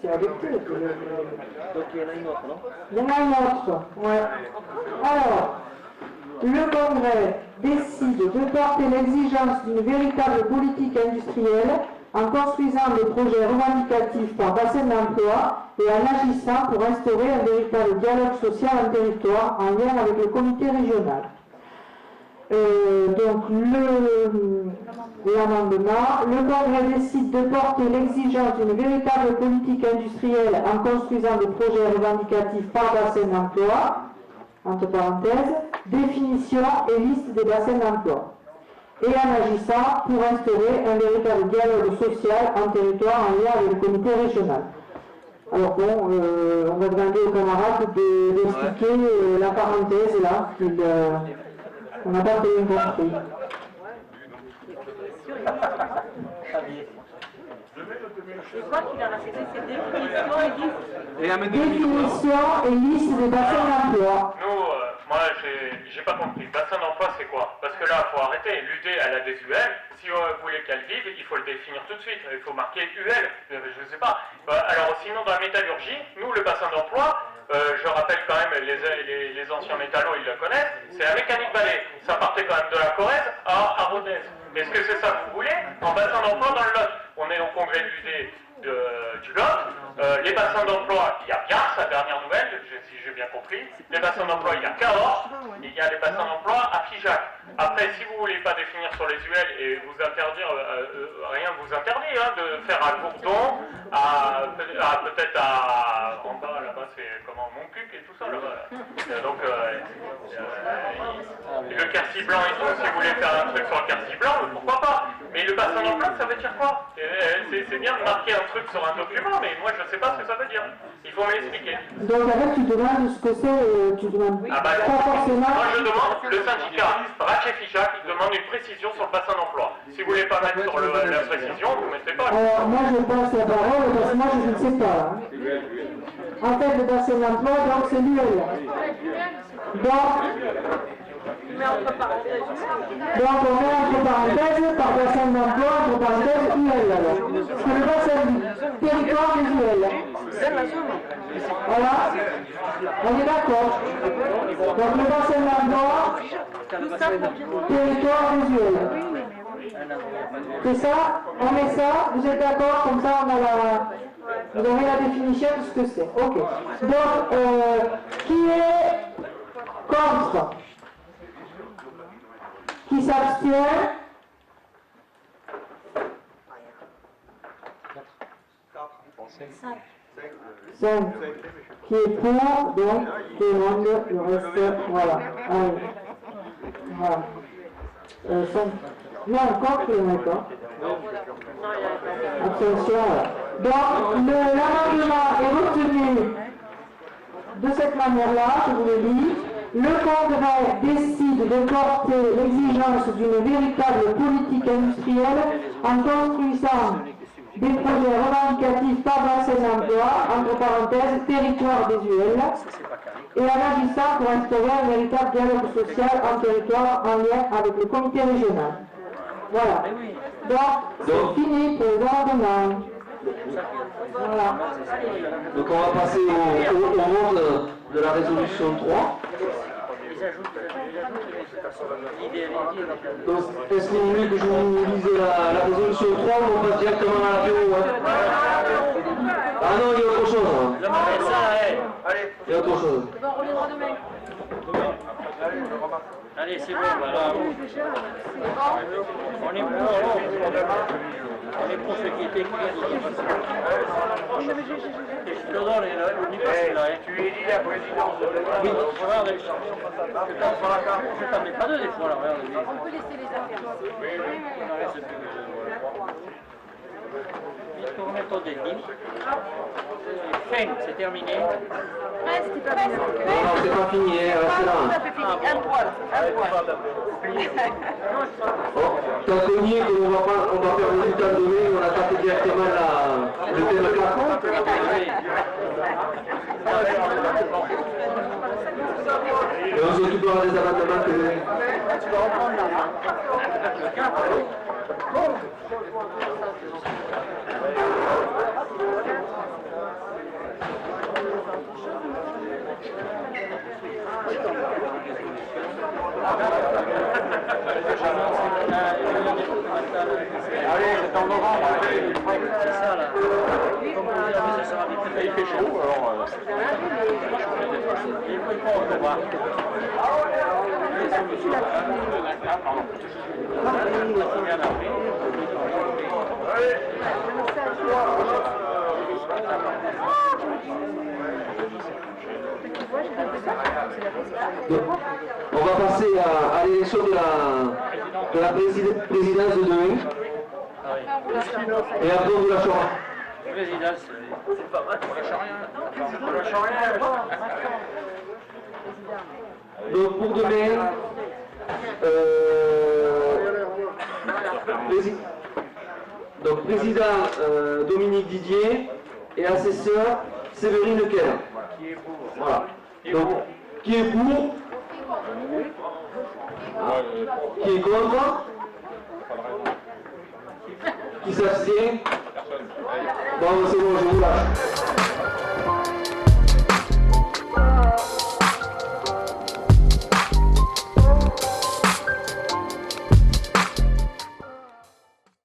c'est adopté. Donc il y en a une autre, non? Il y en a une autre, ouais. Alors, le Congrès décide de porter l'exigence d'une véritable politique industrielle en construisant des projets revendicatifs par bassin d'emploi et en agissant pour instaurer un véritable dialogue social en territoire en lien avec le comité régional. Donc l'amendement, le Congrès décide de porter l'exigence d'une véritable politique industrielle en construisant des projets revendicatifs par bassin d'emploi, entre parenthèses, définition et liste des bassins d'emploi, et en agissant pour instaurer un véritable dialogue social en territoire en lien avec le comité régional. Alors bon, on va demander aux camarades d'expliquer la parenthèse là, on n'a pas très bien compris. Je crois qu'il a répété ses définitions et liste des bassins d'emploi. Nous, moi, j'ai pas compris. Bassin d'emploi, c'est quoi? Parce que là, il faut arrêter. L'UD, elle a des UL. Si vous voulez qu'elle vive, il faut le définir tout de suite. Il faut marquer UL. Je ne sais pas. Alors, sinon, dans la métallurgie, nous, le bassin d'emploi, je rappelle quand même, les anciens métallos, ils le connaissent, c'est la mécanique balai. Ça partait quand même de la Corrèze à Rodez. Est-ce que c'est ça que vous voulez? En bassin d'emploi dans le Lot. On est au congrès de l'UD du Lot. Les bassins d'emploi, il y a Gars, sa dernière nouvelle, si j'ai bien compris. Les bassins d'emploi, il y a Cahors. Il y a les bassins d'emploi à Figeac. Après, si vous ne voulez pas définir sur les UL et vous interdire, rien ne vous interdit hein, de faire à Gourdon, peut-être en bas, là-bas, c'est comment Montcuq et tout ça, là-bas. Donc, le Quercy blanc et tout, si vous voulez faire un truc sur le Quercy blanc, pourquoi pas? Mais le bassin d'emploi, ça veut dire quoi? C'est bien de marquer un truc sur un document, mais moi, je ne sais pas ce que ça veut dire. Il faut m'expliquer. Donc, en fait, tu demandes ce que c'est, tu demandes pas forcément. Moi, je demande, le syndicat Ratchet Fichac, il demande une précision sur le bassin d'emploi. Si vous ne voulez pas mettre sur la précision, vous ne mettez pas. Alors, moi, je passe la parole parce que moi, je ne sais pas. Hein. En fait, le bassin d'emploi, donc, c'est l'UL. Donc, on met entre parenthèses, par bassin d'emploi, entre parenthèses, UL, alors. C'est le bassin du territoire des UL. Voilà. On est d'accord. Donc, le bassin d'emploi, territoire des UL. C'est ça? On met ça? Vous êtes d'accord? Comme ça, vous avez la définition de ce que c'est. Ok. Donc, qui est contre? Qui s'abstient? 5. Qui est pour, donc, qui demande le reste, voilà. Allez. Voilà. 5. Non, contre le mec, hein. Attention, voilà. Donc, l'amendement est retenu de cette manière-là, je vous l'ai dit. Le Congrès décide de porter l'exigence d'une véritable politique industrielle en construisant des projets revendicatifs par bassin d'emploi, entre parenthèses, territoire des UL, et en agissant pour instaurer un véritable dialogue social en territoire en lien avec le comité régional. Voilà. Donc, c'est fini pour les amendements. Voilà. Donc on va passer au vote de la résolution 3. Donc, est-ce que vous voulez que je vous lise la résolution 3 ou on passe directement à l'apéro Ah non, il y a autre chose. Hein. Il y a autre chose. On reviendra demain. Allez, c'est bon, voilà. On est pour ceux qui étaient écrits. Je te donne, on y passe là. Tu lui dis la présidence de l'État. Oui, regarde. Je t'en mets pas deux des fois là, regarde. On peut laisser les affaires. Il faut remettre au défi. Fin, c'est terminé. Presque, c'est pas fini. Non, c'est pas fini, c'est là. Un poil. Bon, t'as connu qu'on va faire le résultat demain, on attaque directement le thème 4. Et on s'occupera des amendements que demain. Allez, c'est en novembre. C'est ça là. Comme vous avez vu, ça sera vite. Il fait chaud alors. Il faut pas en voir. On va passer à l'élection de la présidence de demain. Et après on vous lâchera. Présidence, c'est pas mal. On lâche rien. Donc pour demain, président Dominique Didier et assesseur Séverine Lequel. Voilà. Donc, qui est pour? Qui est contre? Qui s'abstient? Bon, c'est bon, je vous lâche.